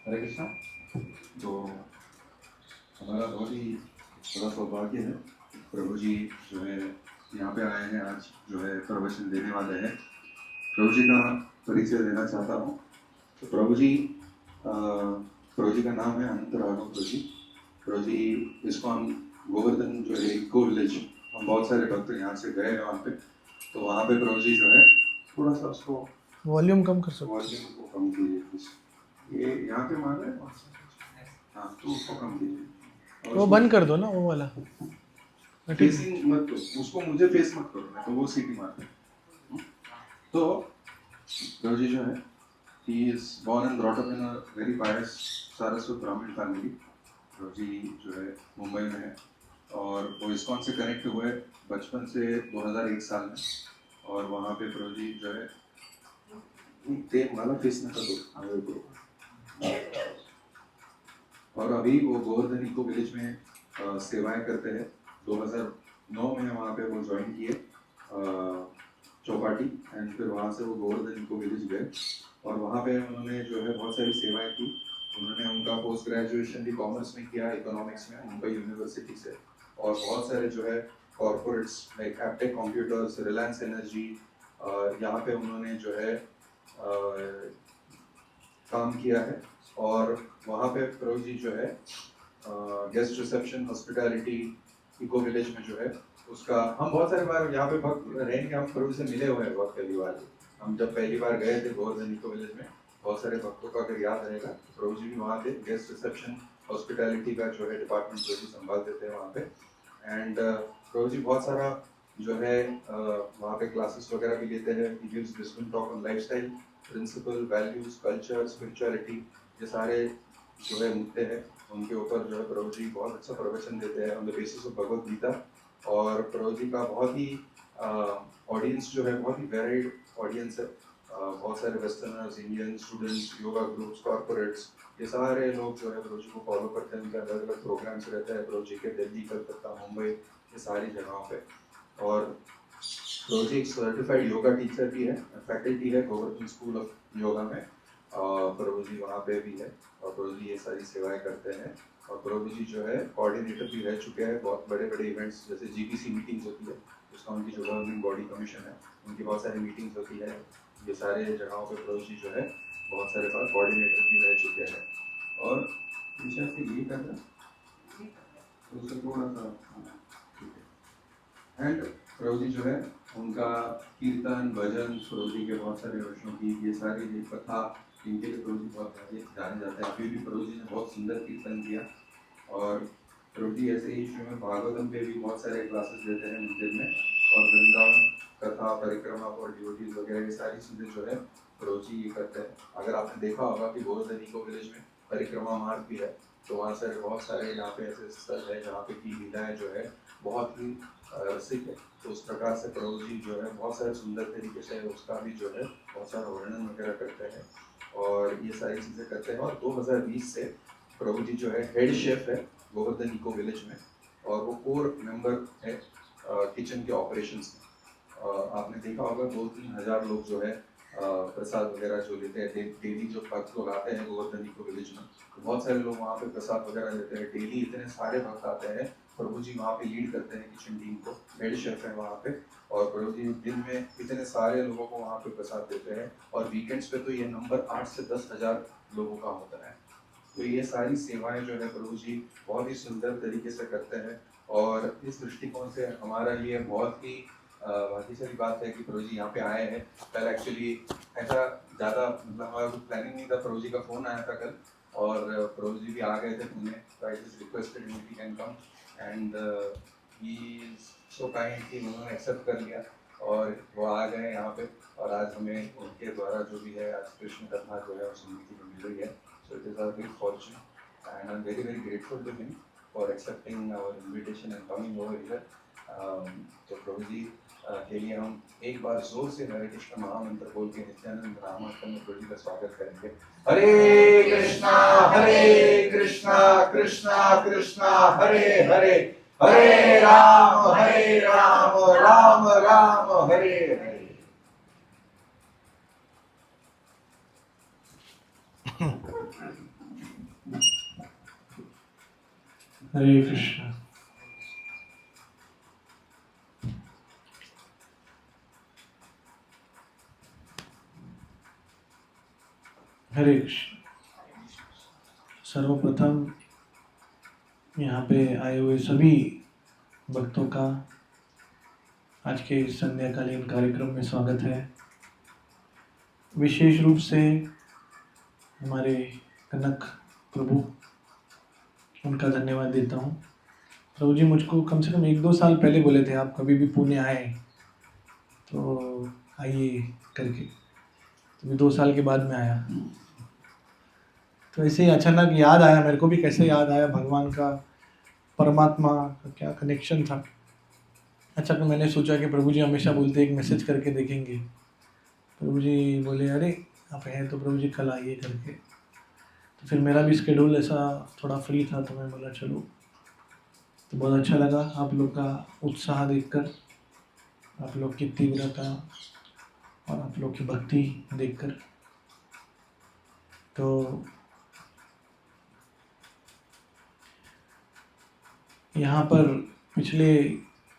हरे कृष्णा। तो हमारा बहुत ही बड़ा सौभाग्य है, प्रभु जी जो है यहाँ पे आए हैं, आज जो है प्रवचन देने वाले हैं। प्रभु जी का परिचय देना चाहता हूँ। तो प्रभु जी का नाम है अनंत राघव प्रभु जी। प्रभु जी इस्कॉन गोवर्धन जो है इको विलेज, हम बहुत सारे भक्त यहाँ से गए हैं वहाँ पे। तो वहाँ पे प्रभु जी जो है थोड़ा सा उसको वॉल्यूम कम कर सकते वॉल्यूम को कम कीजिए प्लीज। ये यहाँ पे मार रहे हैं, हाँ तो उसको कम कीजिए। वो बंद कर दो ना वो वाला। फेसिंग मत दो उसको, मुझे फेस मत करो ना, तो वो सीटी मारते हैं। तो प्रभु जी जो है, he is born and brought up in a very pious Saraswat ब्राह्मण फैमिली। प्रभु जी जो है मुंबई में है और वो इस्कॉन से कनेक्ट हुए बचपन से 2001 साल में। और वहाँ पे प्रभु जी जो है तेल वाला फेस न कर दो। और अभी वो गोवर्धन इको विलेज में सेवाएं करते हैं। 2009 में वहाँ पे वो ज्वाइन किए चौपाटी, एंड फिर वहाँ से वो गोवर्धन इको विलेज गए और वहाँ पे उन्होंने जो है बहुत सारी सेवाएं की। उन्होंने उनका पोस्ट ग्रेजुएशन भी कॉमर्स में किया, इकोनॉमिक्स में, मुंबई यूनिवर्सिटी से। और बहुत सारे जो है corporates like Aptech computers, Reliance energy, यहाँ पे उन्होंने जो है काम किया है। और वहाँ पे प्रभु जी जो है guest reception hospitality eco village में जो है उसका, हम बहुत सारे बार यहाँ पे भक्त रहेंगे, हम प्रभु से मिले हुए हैं बहुत पहली बार। हम जब पहली बार गए थे गोवर्धन इको विलेज में, बहुत सारे भक्तों का अगर याद रहेगा, प्रभु जी भी वहाँ थे। गेस्ट रिसेप्शन हॉस्पिटैलिटी का जो है डिपार्टमेंट प्रभु जी संभालते थे वहाँ पे। एंड प्रभु जी बहुत सारा जो है वहाँ पे क्लासेस वगैरह भी लेते हैं। He gives distant talk on lifestyle, principle, values, culture, spirituality, ये सारे जो है मुद्दे हैं उनके ऊपर जो है प्रभु जी बहुत अच्छा प्रवचन देते हैं on the basis of Bhagavad Gita. और प्रभु जी का बहुत ही ऑडियंस जो है बहुत ही वेराइड ऑडियंस है। बहुत सारे westerners, Indian students, yoga groups, corporates, ये सारे लोग जो है प्रभु जी को फॉलो करते हैं। उनके अलग अलग प्रोग्राम्स रहते हैं प्रभु जी के, दिल्ली, कलकत्ता, मुंबई, ये सारी जगहों पे। और प्रभु जी एक सर्टिफाइड योगा टीचर भी है, फैकल्टी है गोवर्धन स्कूल ऑफ योगा में। प्रभु जी वहाँ पे भी है और प्रभु जी ये सारी सेवाएं करते हैं। और प्रभु जी जो है कोऑर्डिनेटर भी रह चुके हैं बहुत बड़े बड़े इवेंट्स, जैसे जीपीसी मीटिंग्स होती है, जिसका उनकी जो गवर्निंग बॉडी कमीशन है, उनकी बहुत सारी मीटिंग्स होती है। ये सारे जगहों पे प्रभु जी जो है बहुत सारे बार कोऑर्डिनेटर भी रह चुके हैं। और पीछे से ये कर रहे हैं तो उससे थोड़ा सा एंड प्रभु जी जो है उनका कीर्तन, भजन, प्रभु जी के बहुत सारे वर्षों की ये सारी कथा, इनके लिए प्रभु जी बहुत जाने जाते हैं। अभी भी प्रभु जी ने बहुत सुंदर कीर्तन किया। और प्रभु जी ऐसे ही श्रीमद् भागवतम पे भी बहुत सारे क्लासेस देते हैं मंदिर में। और वृंदावन कथा, परिक्रमा और ड्यूटीज वगैरह ये सारी चीज़ें जो है प्रभु जी ये करते हैं। अगर आपने देखा होगा कि गोवर्धन इको विलेज में परिक्रमा मार्ग भी है, तो वहाँ से बहुत सारे यहाँ पे ऐसे स्थल है जहाँ पे की लीलाएं जो है बहुत ही रसिक है। तो उस प्रकार से प्रभु जी जो है बहुत सारे सुंदर तरीके से उसका भी जो है बहुत सारा वर्णन वगैरह करते हैं और ये सारी चीज़ें करते हैं। और 2020 से प्रभु जी जो है हेड शेफ है गोवर्धन इको विलेज में, और वो कोर मेंबर है किचन के ऑपरेशंस में। आपने देखा होगा 2-3 हज़ार लोग जो है प्रसाद वगैरह जो लेते हैं डेली, जो भक्त लोग आते हैं गोवर्धन इको विलेज में, तो बहुत सारे लोग वहाँ पे प्रसाद वगैरह लेते हैं डेली। इतने सारे भक्त आते हैं, प्रभु जी वहाँ पे लीड करते हैं किचन टीम को, हेड शेफ है वहाँ पे। और प्रभु जी दिन में इतने सारे लोगों को वहाँ पे प्रसाद देते हैं। और वीकेंड्स पे तो ये नंबर 8 से 10 हज़ार लोगों का होता है। तो ये सारी सेवाएं जो है प्रभु जी बहुत ही सुंदर तरीके से करते हैं। और इस दृष्टिकोण से हमारा ये बहुत ही भाग्य सारी बात है कि प्रभु जी यहाँ पे आए हैं। कल एक्चुअली ऐसा ज़्यादा मतलब हमारा कुछ प्लानिंग नहीं था, प्रभु जी का फ़ोन आया था कल और प्रभु जी भी आ गए थे पुणे, तो I just requested him he can come and he so kind कि उन्होंने एक्सेप्ट कर लिया और वो आ गए यहाँ पे। और आज हमें उनके द्वारा जो भी है आज कृष्ण कथा जो है सुनने की मिल रही है। So it is our great fortune and I'm very very grateful to him for accepting our invitation and coming over here. तो प्रभु जी के लिए हम एक बार जोर से हरे कृष्ण महामंत्र बोल के नित्यानंद नामार्पण में प्रभु जी का स्वागत करेंगे। हरे कृष्णा कृष्णा कृष्णा हरे हरे, हरे राम राम राम हरे हरे। हरे कृष्ण। हरे कृष्ण। सर्वप्रथम यहाँ पे आए हुए सभी भक्तों का आज के इस संध्याकालीन कार्यक्रम में स्वागत है। विशेष रूप से हमारे कनक प्रभु, उनका धन्यवाद देता हूँ। प्रभु जी मुझको कम से कम 1-2 साल पहले बोले थे आप कभी भी पुणे आए तो आइए करके, तो भी 2 साल के बाद में आया। तो ऐसे ही अचानक याद आया मेरे को भी, कैसे याद आया, भगवान का परमात्मा का क्या कनेक्शन था। अच्छा, तो मैंने सोचा कि प्रभु जी हमेशा बोलते एक मैसेज करके देखेंगे। प्रभु जी बोले अरे आप हैं तो प्रभु जी कल आइए करके। तो फिर मेरा भी स्केड्यूल ऐसा थोड़ा फ्री था तो मैं बोला चलो। तो बहुत अच्छा लगा आप लोग का उत्साह देखकर, आप लोग की तीव्रता और आप लोग की भक्ति देखकर। तो यहाँ पर पिछले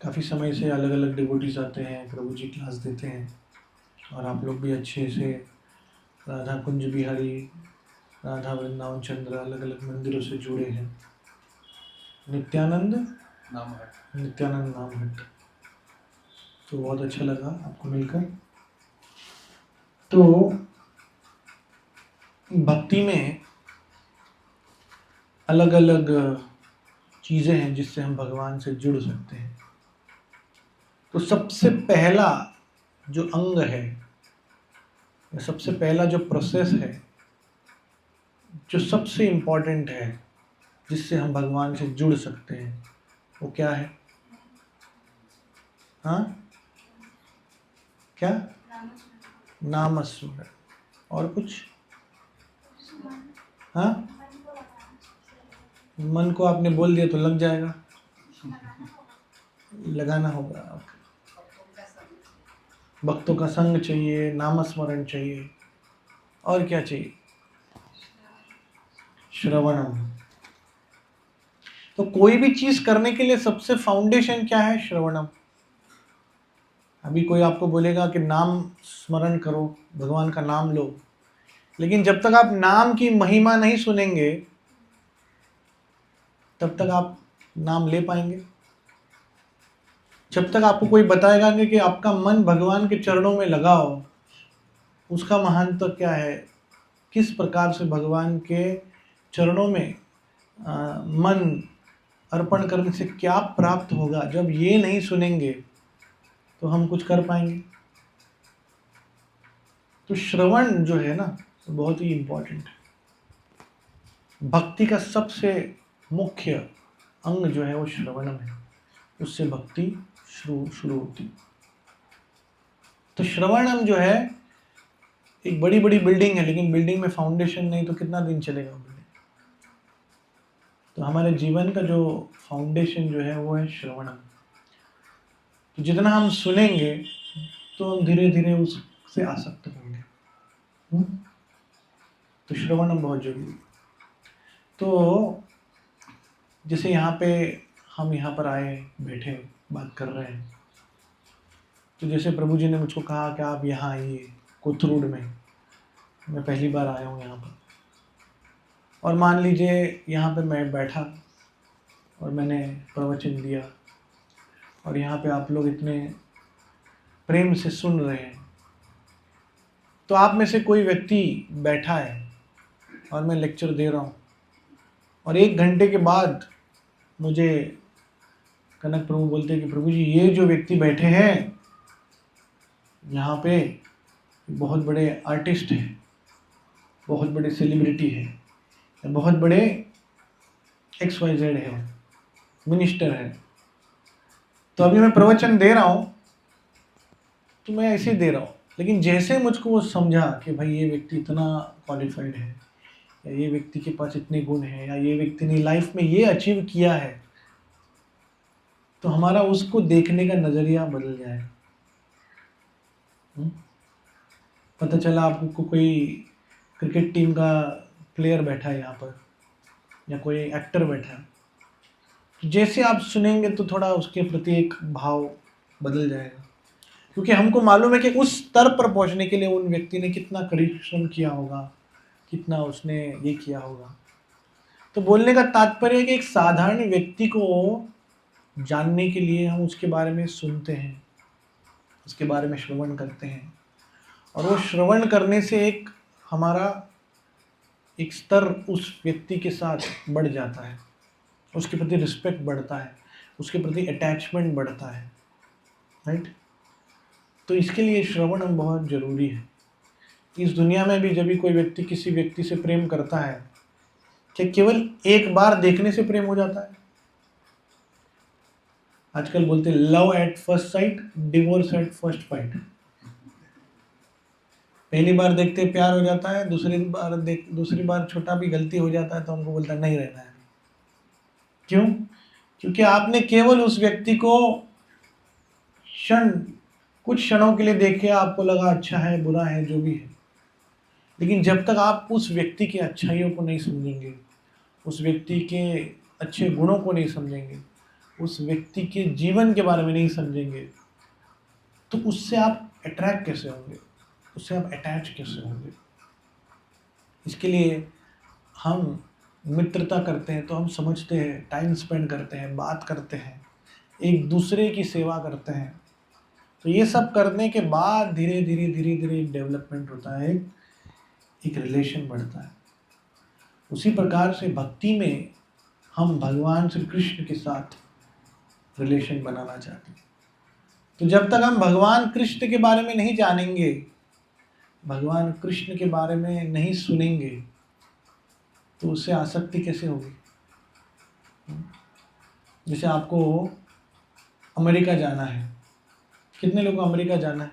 काफ़ी समय से अलग अलग डिवोटीज आते हैं, प्रभु जी क्लास देते हैं और आप लोग भी अच्छे से राधा कुंज बिहारी, राधा वृंदावन चंद्र अलग अलग मंदिरों से जुड़े हैं। नित्यानंद नाम हट। तो बहुत अच्छा लगा आपको मिलकर। तो भक्ति में अलग अलग चीज़ें हैं जिससे हम भगवान से जुड़ सकते हैं। तो सबसे पहला जो अंग है, सबसे पहला जो प्रोसेस है, जो सबसे इम्पोर्टेंट है जिससे हम भगवान से जुड़ सकते हैं, वो क्या है? हाँ, क्या? नाम स्मरण। और कुछ? हाँ, मन को आपने बोल दिया तो लग जाएगा, लगाना होगा आपको। भक्तों का संग चाहिए, नाम स्मरण चाहिए, और क्या चाहिए? श्रवणम। तो कोई भी चीज करने के लिए सबसे फाउंडेशन क्या है? श्रवणम। अभी कोई आपको बोलेगा कि नाम स्मरण करो, भगवान का नाम लो, लेकिन जब तक आप नाम की महिमा नहीं सुनेंगे तब तक आप नाम ले पाएंगे? जब तक आपको कोई बताएगा कि आपका मन भगवान के चरणों में लगाओ, उसका महानता क्या है, किस प्रकार से भगवान के चरणों में मन अर्पण करने से क्या प्राप्त होगा, जब ये नहीं सुनेंगे तो हम कुछ कर पाएंगे? तो श्रवण जो है ना, बहुत ही इम्पोर्टेंट है। भक्ति का सबसे मुख्य अंग जो है वो श्रवणम है, उससे भक्ति शुरू होती। तो श्रवणम जो है एक बड़ी बड़ी बिल्डिंग है, लेकिन बिल्डिंग में फाउंडेशन नहीं तो कितना दिन चलेगा बिल्डिंग? तो हमारे जीवन का जो फाउंडेशन जो है वो है श्रवणम। तो जितना हम सुनेंगे तो हम धीरे धीरे उससे आसक्त होंगे। तो श्रवणम बहुत जरूरी। तो जैसे हम यहाँ पर आए, बैठे, बात कर रहे हैं, तो जैसे प्रभु जी ने मुझको कहा कि आप यहाँ आइए कोथरूड में, मैं पहली बार आया हूँ यहाँ पर, और मान लीजिए यहाँ पे मैं बैठा और मैंने प्रवचन दिया और यहाँ पे आप लोग इतने प्रेम से सुन रहे हैं, तो आप में से कोई व्यक्ति बैठा है और मैं लेक्चर दे रहा हूँ और 1 घंटे के बाद मुझे कनक प्रभु बोलते हैं कि प्रभु जी ये जो व्यक्ति बैठे हैं यहाँ पे बहुत बड़े आर्टिस्ट हैं, बहुत बड़े सेलिब्रिटी है, बहुत बड़े XYZ है, मिनिस्टर है। तो अभी मैं प्रवचन दे रहा हूँ तो मैं ऐसे ही दे रहा हूँ, लेकिन जैसे मुझको वो समझा कि भाई ये व्यक्ति इतना क्वालिफाइड है, या ये व्यक्ति के पास इतने गुण हैं, या ये व्यक्ति ने लाइफ में ये अचीव किया है, तो हमारा उसको देखने का नज़रिया बदल जाएगा। पता चला आपको कोई क्रिकेट टीम का प्लेयर बैठा है यहाँ पर या कोई एक्टर बैठा है, जैसे आप सुनेंगे तो थोड़ा उसके प्रति एक भाव बदल जाएगा, क्योंकि हमको मालूम है कि उस स्तर पर पहुंचने के लिए उन व्यक्ति ने कितना परिश्रम किया होगा, कितना उसने ये किया होगा। तो बोलने का तात्पर्य है कि एक साधारण व्यक्ति को जानने के लिए हम उसके बारे में सुनते हैं, उसके बारे में श्रवण करते हैं, और वो श्रवण करने से एक हमारा एक स्तर उस व्यक्ति के साथ बढ़ जाता है, उसके प्रति रिस्पेक्ट बढ़ता है, उसके प्रति अटैचमेंट बढ़ता है, राइट। तो इसके लिए श्रवण बहुत ज़रूरी है। इस दुनिया में भी जब भी कोई व्यक्ति किसी व्यक्ति से प्रेम करता है, क्या केवल एक बार देखने से प्रेम हो जाता है? आजकल बोलते हैं love at first sight, divorce at first fight. पहली बार देखते प्यार हो जाता है, दूसरी बार छोटा भी गलती हो जाता है तो हमको बोलता है नहीं रहना है। क्यों? क्योंकि आपने केवल उस व्यक्ति को कुछ क्षणों के लिए देखे, आपको लगा अच्छा है बुरा है जो भी है, लेकिन जब तक आप उस व्यक्ति की अच्छाइयों को नहीं समझेंगे, उस व्यक्ति के अच्छे गुणों को नहीं समझेंगे, उस व्यक्ति के जीवन के बारे में नहीं समझेंगे, तो उससे आप अट्रैक्ट कैसे होंगे, उससे आप अटैच कैसे होंगे? इसके लिए हम मित्रता करते हैं तो हम समझते हैं, टाइम स्पेंड करते हैं, बात करते हैं, एक दूसरे की सेवा करते हैं। तो ये सब करने के बाद धीरे धीरे डेवलपमेंट होता है, एक रिलेशन बढ़ता है। उसी प्रकार से भक्ति में हम भगवान श्री कृष्ण के साथ रिलेशन बनाना चाहते हैं। तो जब तक हम भगवान कृष्ण के बारे में नहीं जानेंगे, भगवान कृष्ण के बारे में नहीं सुनेंगे, तो उससे आसक्ति कैसे होगी? जैसे आपको अमेरिका जाना है, कितने लोगों को अमेरिका जाना है?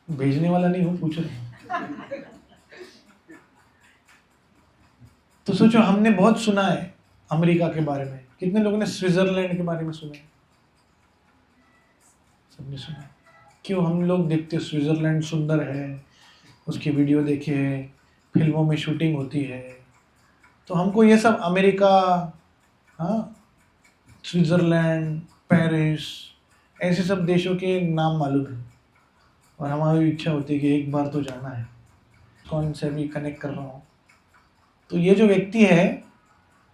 भेजने वाला नहीं हूँ, पूछ रहे हैं। तो सोचो, हमने बहुत सुना है अमेरिका के बारे में। कितने लोगों ने स्विट्जरलैंड के बारे में सुना है? सबने सुना है। क्यों? हम लोग देखते स्विट्जरलैंड सुंदर है, उसकी वीडियो देखे हैं, फिल्मों में शूटिंग होती है, तो हमको ये सब अमेरिका, हाँ, स्विट्जरलैंड, पेरिस, ऐसे सब देशों के नाम मालूम है, और हमारी इच्छा होती है कि एक बार तो जाना है। इस्कॉन से भी कनेक्ट कर रहा हूँ, तो ये जो व्यक्ति है,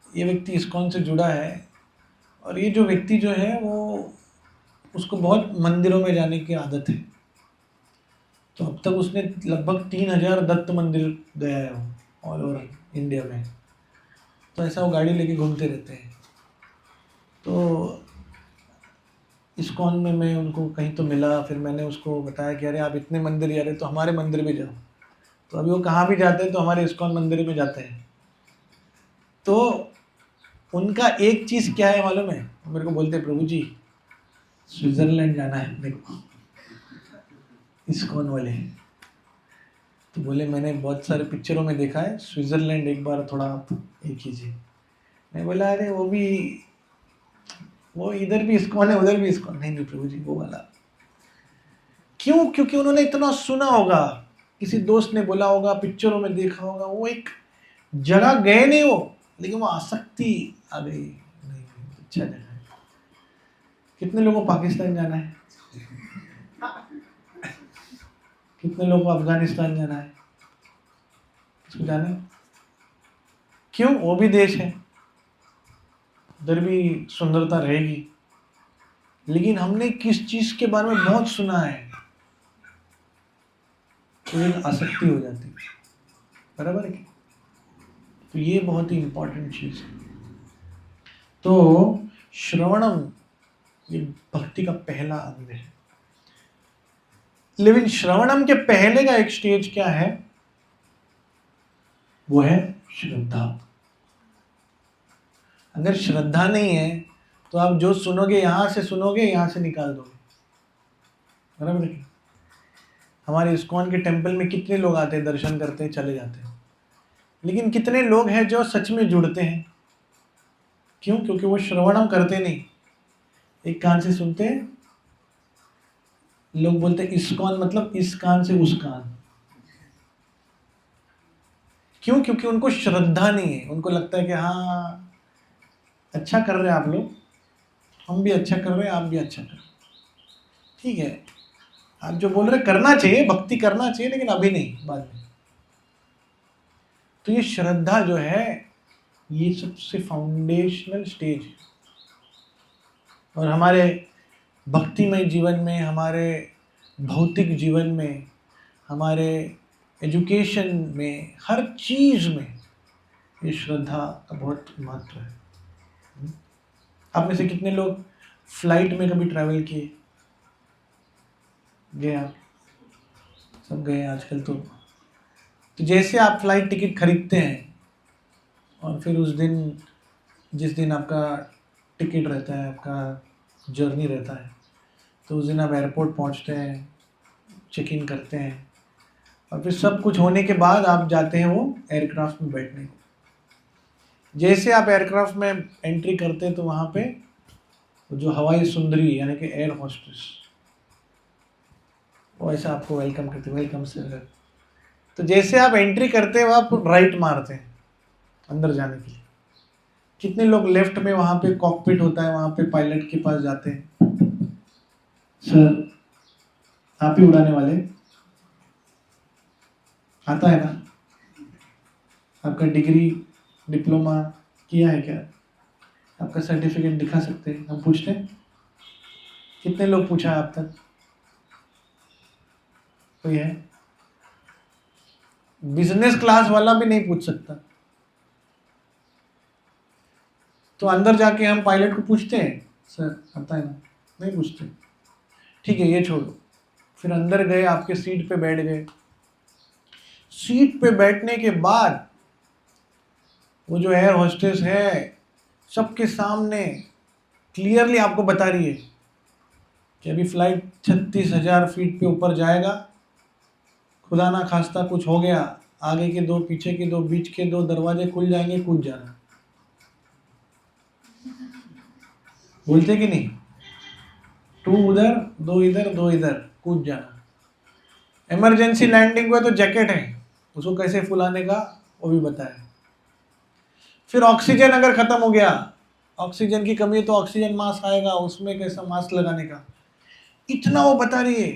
ये व्यक्ति इस्कॉन से जुड़ा है, और ये जो व्यक्ति जो है वो, उसको बहुत मंदिरों में जाने की आदत है। तो अब तक उसने लगभग 3000 दत्त मंदिर गया है ऑल ओवर इंडिया में। तो ऐसा वो गाड़ी लेके घूमते रहते हैं। तो इस्कॉन में मैं उनको कहीं तो मिला, फिर मैंने उसको बताया कि अरे आप इतने मंदिर जा रहे तो हमारे मंदिर में जाओ। तो अभी वो कहाँ भी जाते हैं तो हमारे इस्कॉन मंदिर में जाते हैं। तो उनका एक चीज़ क्या है मालूम है? मेरे को बोलते प्रभु जी स्विट्जरलैंड जाना है मेरे को, इस्कॉन वाले। तो बोले मैंने बहुत सारे पिक्चरों में देखा है, स्विट्जरलैंड एक बार थोड़ा आप ये कीजिए। मैं बोला अरे वो इधर भी इस्कॉन है, उधर भी इस्कॉन। नहीं प्रभु जी वो वाला। क्यों? क्योंकि उन्होंने इतना सुना होगा, किसी दोस्त ने बोला होगा, पिक्चरों में देखा होगा, वो एक जगह गए नहीं वो, लेकिन वो आसक्ति आ गई। नहीं अच्छा जगह है। कितने लोगों को पाकिस्तान जाना है? कितने लोगों को अफगानिस्तान जाना है? इसको जाना है। क्यों? वो भी देश है, उधर भी सुंदरता रहेगी, लेकिन हमने किस चीज के बारे में बहुत सुना है तो ये आसक्ति हो जाती है। बराबर है? तो ये बहुत ही इंपॉर्टेंट चीज है। तो श्रवणम ये भक्ति का पहला अंग है। लेकिन श्रवणम के पहले का एक स्टेज क्या है? वो है श्रद्धा। अगर श्रद्धा नहीं है तो आप जो सुनोगे यहां से सुनोगे, यहां से निकाल दोगे। बराबर है? हमारे इस्कॉन के टेंपल में कितने लोग आते हैं, दर्शन करते हैं, चले जाते हैं, लेकिन कितने लोग हैं जो सच में जुड़ते हैं? क्यों? क्योंकि वो श्रवणम करते नहीं, एक कान से सुनते हैं। लोग बोलते हैं इस्कॉन मतलब इस कान से उस कान। क्यों? क्योंकि उनको श्रद्धा नहीं है। उनको लगता है कि हाँ अच्छा कर रहे हैं आप लोग, हम भी अच्छा कर रहे हैं, आप भी अच्छा कर रहे हैं, ठीक है, आप जो बोल रहे करना चाहिए, भक्ति करना चाहिए, लेकिन अभी नहीं, बाद में। तो ये श्रद्धा जो है ये सबसे फाउंडेशनल स्टेज है। और हमारे भक्तिमय जीवन में, हमारे भौतिक जीवन में, हमारे एजुकेशन में, हर चीज में ये श्रद्धा का बहुत महत्व है। आप में से कितने लोग फ्लाइट में कभी ट्रैवल किए? गए आप? सब गए आजकल तो जैसे आप फ्लाइट टिकट खरीदते हैं और फिर उस दिन, जिस दिन आपका टिकट रहता है, आपका जर्नी रहता है, तो उस दिन आप एयरपोर्ट पहुंचते हैं, चेक इन करते हैं, और फिर सब कुछ होने के बाद आप जाते हैं वो एयरक्राफ्ट में बैठने को। जैसे आप एयरक्राफ्ट में एंट्री करते हैं तो वहाँ पे जो हवाई सुंदरी यानी कि एयर होस्टेस, वो ऐसा आपको वेलकम करते, वेलकम सर। तो जैसे आप एंट्री करते हैं वो आप राइट मारते हैं अंदर जाने के लिए। कितने लोग लेफ्ट में वहाँ पे कॉकपिट होता है, वहाँ पे पायलट के पास जाते हैं, सर आप ही उड़ाने वाले, आता है ना, आपका डिग्री डिप्लोमा किया है क्या, आपका सर्टिफिकेट दिखा सकते हैं, हम पूछते हैं। कितने लोग पूछा है अब तक? कोई है? बिजनेस क्लास वाला भी नहीं पूछ सकता। तो अंदर जाके हम पायलट को पूछते हैं, सर आता है ना? नहीं पूछते। ठीक है, ये छोड़ो। फिर अंदर गए, आपके सीट पे बैठ गए। सीट पे बैठने के बाद वो जो एयर होस्टेस है सबके सामने क्लियरली आपको बता रही है कि अभी फ्लाइट 36,000 फीट पे ऊपर जाएगा, खुदा ना खास्ता कुछ हो गया, आगे के 2, पीछे के 2, बीच के 2 दरवाजे खुल जाएंगे, कूद जाना। बोलते कि नहीं? 2 उधर, 2 इधर, 2 इधर, कूद जाना। इमरजेंसी लैंडिंग हुआ तो जैकेट है, उसको कैसे फुलाने का वो भी बताया। फिर ऑक्सीजन अगर खत्म हो गया, ऑक्सीजन की कमी है तो ऑक्सीजन मास्क आएगा, उसमें कैसा मास्क लगाने का, इतना वो बता रही है।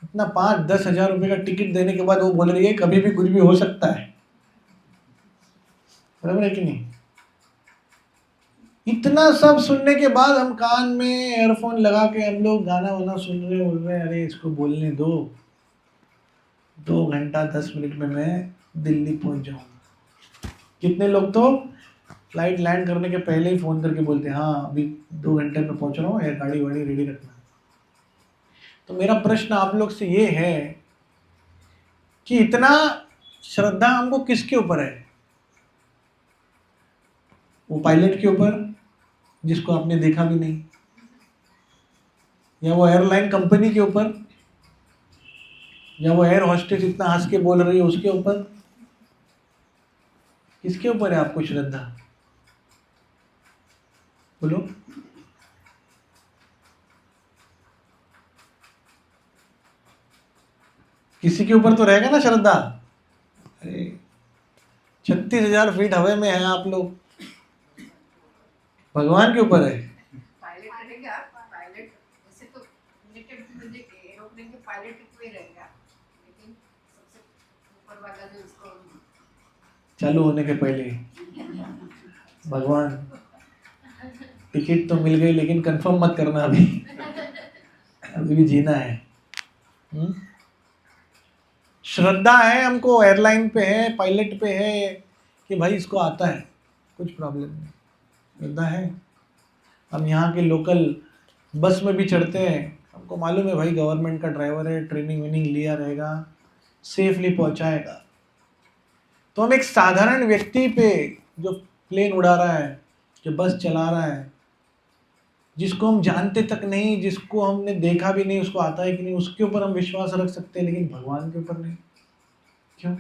इतना 5-10 हजार रुपये का टिकट देने के बाद वो बोल रही है कभी भी कुछ भी हो सकता है। बराबर है कि नहीं? इतना सब सुनने के बाद हम कान में एयरफोन लगा के हम लोग गाना वाना सुन रहे, बोल रहे अरे इसको बोलने दो, 2 घंटा 10 मिनट में मैं दिल्ली पहुंच जाऊंगा। कितने लोग तो फ्लाइट लैंड करने के पहले ही फ़ोन करके बोलते हैं हाँ अभी 2 घंटे में पहुंच रहा हूँ, गाड़ी वाड़ी रेडी रखना। तो मेरा प्रश्न आप लोग से ये है कि इतना श्रद्धा हमको किसके ऊपर है? वो पायलट के ऊपर जिसको आपने देखा भी नहीं, या वो एयरलाइन कंपनी के ऊपर, या वो एयर होस्टेस इतना हंस के बोल रही है उसके ऊपर? किसके ऊपर है आपको श्रद्धा? बोलो। किसी के ऊपर तो रहेगा ना श्रद्धा। अरे 36,000 फीट हवा में है आप लोग, भगवान के ऊपर है। पायलट रहेगा, पायलट वैसे तो एरोप्लेन के पायलट पे रहेगा, लेकिन सबसे ऊपर वाला जो उसको चालू होने के पहले भगवान टिकट तो मिल गई लेकिन कंफर्म मत करना अभी, अभी भी जीना है। श्रद्धा है हमको, एयरलाइन पे है, पायलट पे है कि भाई इसको आता है, कुछ प्रॉब्लम नहीं, श्रद्धा है। हम यहाँ के लोकल बस में भी चढ़ते हैं, हमको मालूम है भाई गवर्नमेंट का ड्राइवर है, ट्रेनिंग वेनिंग लिया रहेगा, सेफली पहुँचाएगा। तो हम एक साधारण व्यक्ति पे जो प्लेन उड़ा रहा है, जो बस चला रहा है, जिसको हम जानते तक नहीं, जिसको हमने देखा भी नहीं, उसको आता है कि नहीं, उसके ऊपर हम विश्वास रख सकते हैं, लेकिन भगवान के ऊपर नहीं। क्यों?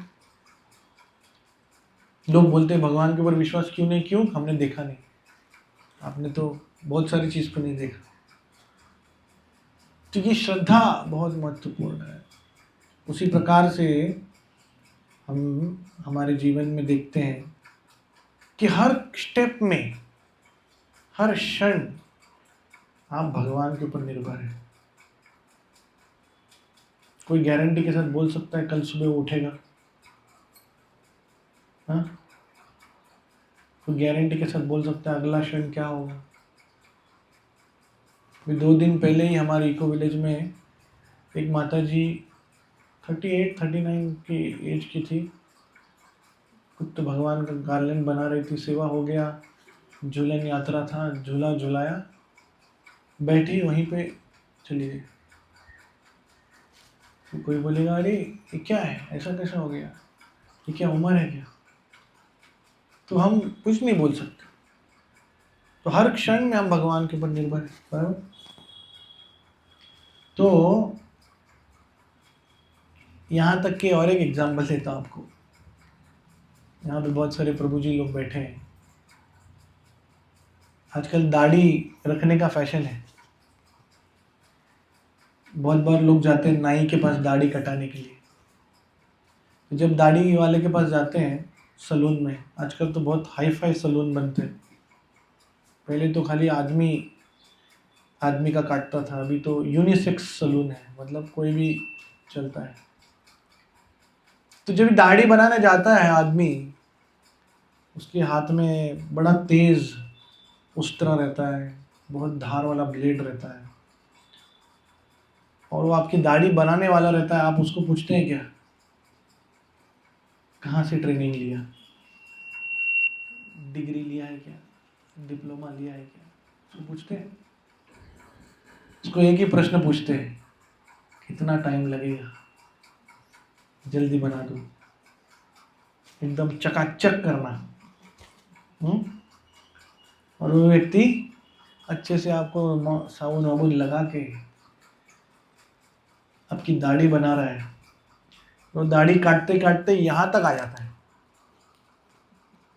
लोग बोलते हैं भगवान के ऊपर विश्वास क्यों नहीं? क्यों? हमने देखा नहीं। आपने तो बहुत सारी चीज को नहीं देखा। तो ये श्रद्धा बहुत महत्वपूर्ण है। उसी प्रकार से हम हमारे जीवन में देखते हैं कि हर स्टेप में, हर क्षण आप भगवान के ऊपर निर्भर हैं। कोई गारंटी के साथ बोल सकता है कल सुबह वो उठेगा? हाँ, कोई गारंटी के साथ बोल सकता है अगला क्षण क्या होगा? अभी 2 दिन पहले ही हमारे इको विलेज में एक माता जी 38-39 की एज की थी, खुद तो भगवान का गार्लेंड बना रही थी, सेवा हो गया, झूलन यात्रा था, झूला झुलाया, बैठी वहीं पे चली गई। तो कोई बोलेगा अरे ये क्या है, ऐसा कैसा हो गया, ये क्या उम्र है क्या? तो हम कुछ नहीं बोल सकते। तो हर क्षण में हम भगवान के ऊपर निर्भर हैं, बराबर? तो यहाँ तक कि और एक एग्जाम्पल देता हूँ आपको। यहाँ पे बहुत सारे प्रभु जी लोग बैठे हैं। आजकल दाढ़ी रखने का फैशन है। बहुत बार लोग जाते हैं नाई के पास दाढ़ी कटाने के लिए। तो जब दाढ़ी वाले के पास जाते हैं सलून में, आजकल तो बहुत हाई फाई सलून बनते हैं। पहले तो खाली आदमी का काटता था, अभी तो यूनिसेक्स सलून है, मतलब कोई भी चलता है। तो जब दाढ़ी बनाने जाता है आदमी, उसके हाथ में बड़ा तेज उस्त्रा रहता है, बहुत धार वाला ब्लेड रहता है, और वो आपकी दाढ़ी बनाने वाला रहता है। आप उसको पूछते हैं क्या कहाँ से ट्रेनिंग लिया, डिग्री लिया है क्या, डिप्लोमा लिया है क्या? उसको पूछते हैं। उसको एक ही प्रश्न पूछते हैं, कितना टाइम लगेगा, जल्दी बना दो, एकदम चकाचक करना। और वो व्यक्ति अच्छे से आपको साबुन वाबुन लगा के आपकी दाढ़ी बना रहा है। वो दाढ़ी काटते काटते यहाँ तक आ जाता है।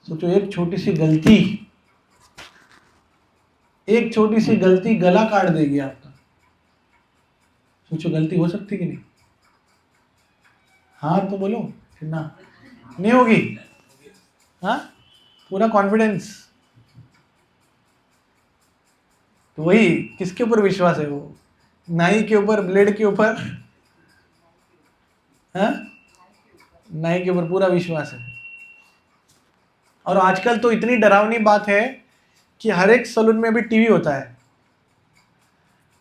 सोचो, एक छोटी सी गलती गला काट देगी आपका। सोचो, गलती हो सकती कि नहीं? हाँ तो बोलो, ना नहीं होगी? हाँ, पूरा कॉन्फिडेंस। तो वही, किसके ऊपर विश्वास है? वो नाई के ऊपर, ब्लेड के ऊपर? हाँ, नाई के ऊपर पूरा विश्वास है। और आजकल तो इतनी डरावनी बात है कि हर एक सलून में भी टीवी होता है,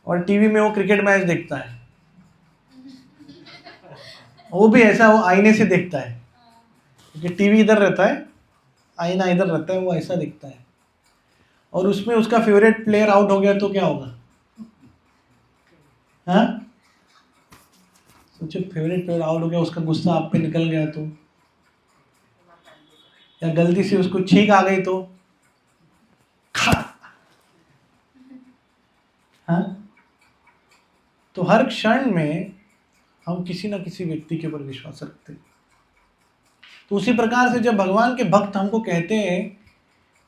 और टीवी में वो क्रिकेट मैच देखता है। वो भी ऐसा, वो आईने से देखता है, क्योंकि टीवी इधर रहता है, आईना इधर रहता है, वो ऐसा दिखता है। और उसमें उसका फेवरेट प्लेयर आउट हो गया तो क्या होगा? हाँ, सोचो, फेवरेट प्लेयर आउट हो गया, उसका गुस्सा आप पे निकल गया तो, या गलती से उसको छींक आ गई तो, हाँ। तो हर क्षण में हम किसी न किसी व्यक्ति के ऊपर विश्वास रखते हैं। तो उसी प्रकार से जब भगवान के भक्त हमको कहते हैं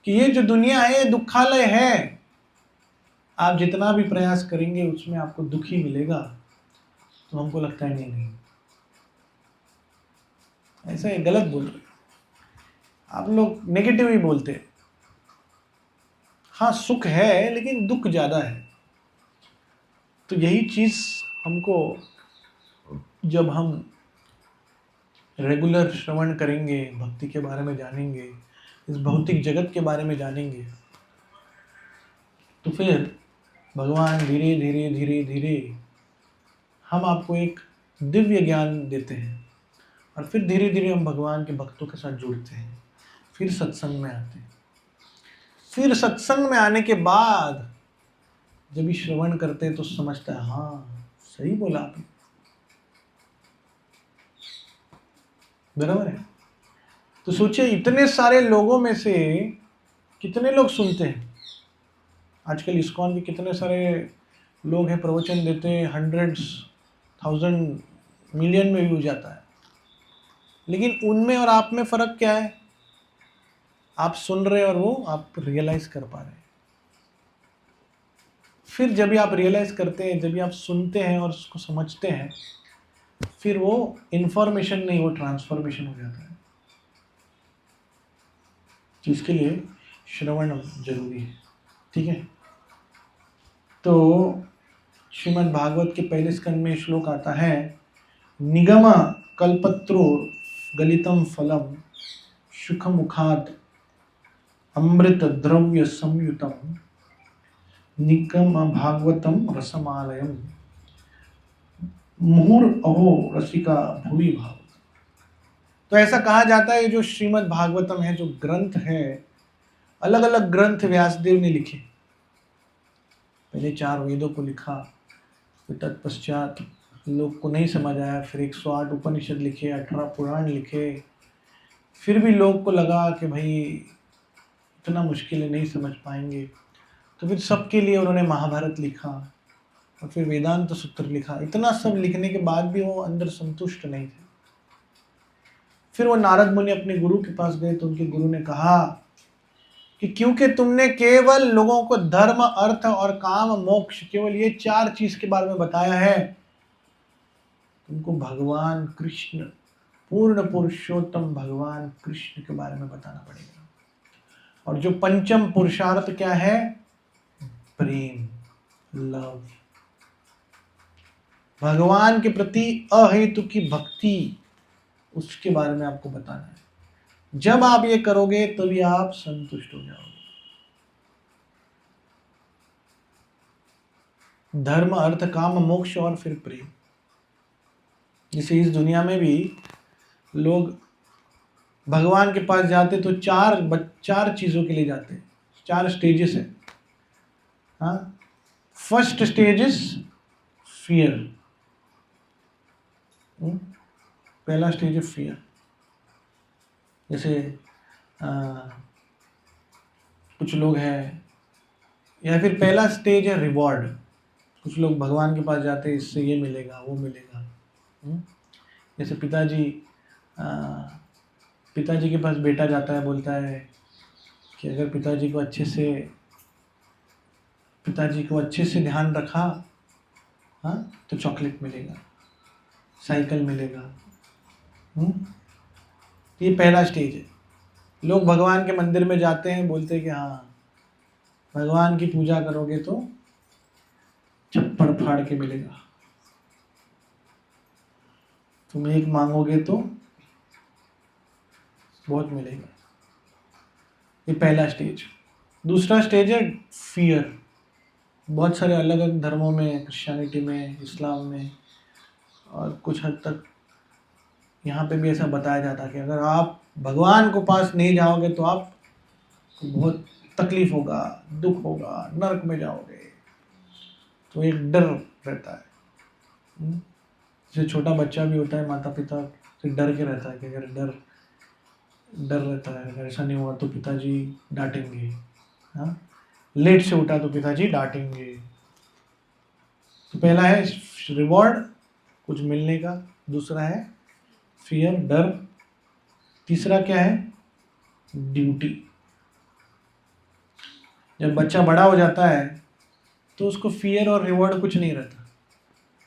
कि ये जो दुनिया है ये दुखालय है, आप जितना भी प्रयास करेंगे उसमें आपको दुख ही मिलेगा, तो हमको लगता है नहीं, ऐसा है, गलत बोल रहे। आप लोग नेगेटिव ही बोलते हैं। हाँ, सुख है लेकिन दुख ज्यादा है। तो यही चीज हमको, जब हम रेगुलर श्रवण करेंगे, भक्ति के बारे में जानेंगे, इस भौतिक जगत के बारे में जानेंगे, तो फिर भगवान धीरे धीरे धीरे धीरे हम आपको एक दिव्य ज्ञान देते हैं, और फिर धीरे धीरे हम भगवान के भक्तों के साथ जुड़ते हैं, फिर सत्संग में आते हैं। फिर सत्संग में आने के बाद जब भी श्रवण करते हैं तो समझता है, हाँ सही बोला आपने, बराबर है। तो सोचिए, इतने सारे लोगों में से कितने लोग सुनते हैं? आजकल इस्कॉन के कितने सारे लोग हैं, प्रवचन देते हैं, 100,000 मिलियन में व्यू जाता है, लेकिन उनमें और आप में फर्क क्या है? आप सुन रहे और वो आप रियलाइज कर पा रहे हैं। फिर जब भी आप रियलाइज करते हैं, जब भी आप सुनते हैं और उसको समझते हैं, फिर वो इंफॉर्मेशन नहीं, वो ट्रांसफॉर्मेशन हो जाता है। तो इसके लिए श्रवण जरूरी है, ठीक है। तो श्रीमद् भागवत के पहले स्कंद में श्लोक आता है, निगम कल्पत्रो गलितम फलम सुख मुखात अमृत द्रव्य संयुतम निगम भागवतम रसमालयम मुहुर अहो रसिका भुवि भाव। तो ऐसा कहा जाता है जो श्रीमद् भागवतम है, जो ग्रंथ है, अलग अलग ग्रंथ व्यासदेव ने लिखे। पहले 4 वेदों को लिखा, फिर तत्पश्चात लोग को नहीं समझ आया, फिर 108 उपनिषद लिखे, 18 पुराण लिखे। फिर भी लोग को लगा कि भाई इतना मुश्किल है, नहीं समझ पाएंगे, तो फिर सबके लिए उन्होंने महाभारत लिखा और फिर वेदांत सूत्र लिखा। इतना सब लिखने के बाद भी वो अंदर संतुष्ट नहीं थे। फिर वो नारद मुनि अपने गुरु के पास गए, तो उनके गुरु ने कहा कि क्योंकि तुमने केवल लोगों को धर्म, अर्थ और काम, मोक्ष, केवल ये 4 चीज के बारे में बताया है, तुमको भगवान कृष्ण, पूर्ण पुरुषोत्तम भगवान कृष्ण के बारे में बताना पड़ेगा। और जो पंचम पुरुषार्थ क्या है? प्रेम, लव, भगवान के प्रति अहेतु की भक्ति, उसके बारे में आपको बताना है। जब आप ये करोगे तभी आप संतुष्ट हो जाओगे। धर्म, अर्थ, काम, मोक्ष और फिर प्रेम। जैसे इस दुनिया में भी लोग भगवान के पास जाते तो 4 चीजों के लिए जाते हैं। 4 स्टेजेस है। हाँ, फर्स्ट स्टेज इज फियर। पहला स्टेज है फियर। जैसे कुछ लोग हैं, या फिर पहला स्टेज है रिवॉर्ड। कुछ लोग भगवान के पास जाते हैं, इससे ये मिलेगा, वो मिलेगा। जैसे पिताजी के पास बेटा जाता है, बोलता है कि अगर पिताजी को अच्छे से ध्यान रखा, हाँ, तो चॉकलेट मिलेगा, साइकिल मिलेगा। ये पहला स्टेज है। लोग भगवान के मंदिर में जाते हैं, बोलते हैं कि हाँ, भगवान की पूजा करोगे तो चप्पड़ फाड़ के मिलेगा, तुम एक मांगोगे तो बहुत मिलेगा। ये पहला स्टेज। दूसरा स्टेज है फियर। बहुत सारे अलग अलग धर्मों में, क्रिश्चियनिटी में, इस्लाम में और कुछ हद तक यहाँ पे भी ऐसा बताया जाता है कि अगर आप भगवान को पास नहीं जाओगे तो आप बहुत तकलीफ होगा, दुख होगा, नरक में जाओगे। तो एक डर रहता है। जैसे छोटा बच्चा भी होता है, माता पिता से डर के रहता है कि अगर डर रहता है, अगर ऐसा नहीं हुआ तो पिताजी डांटेंगे। हाँ, लेट से उठा तो पिताजी डांटेंगे। तो पहला है रिवॉर्ड, कुछ मिलने का। दूसरा है फियर, डर। तीसरा क्या है? ड्यूटी। जब बच्चा बड़ा हो जाता है तो उसको फियर और रिवॉर्ड कुछ नहीं रहता।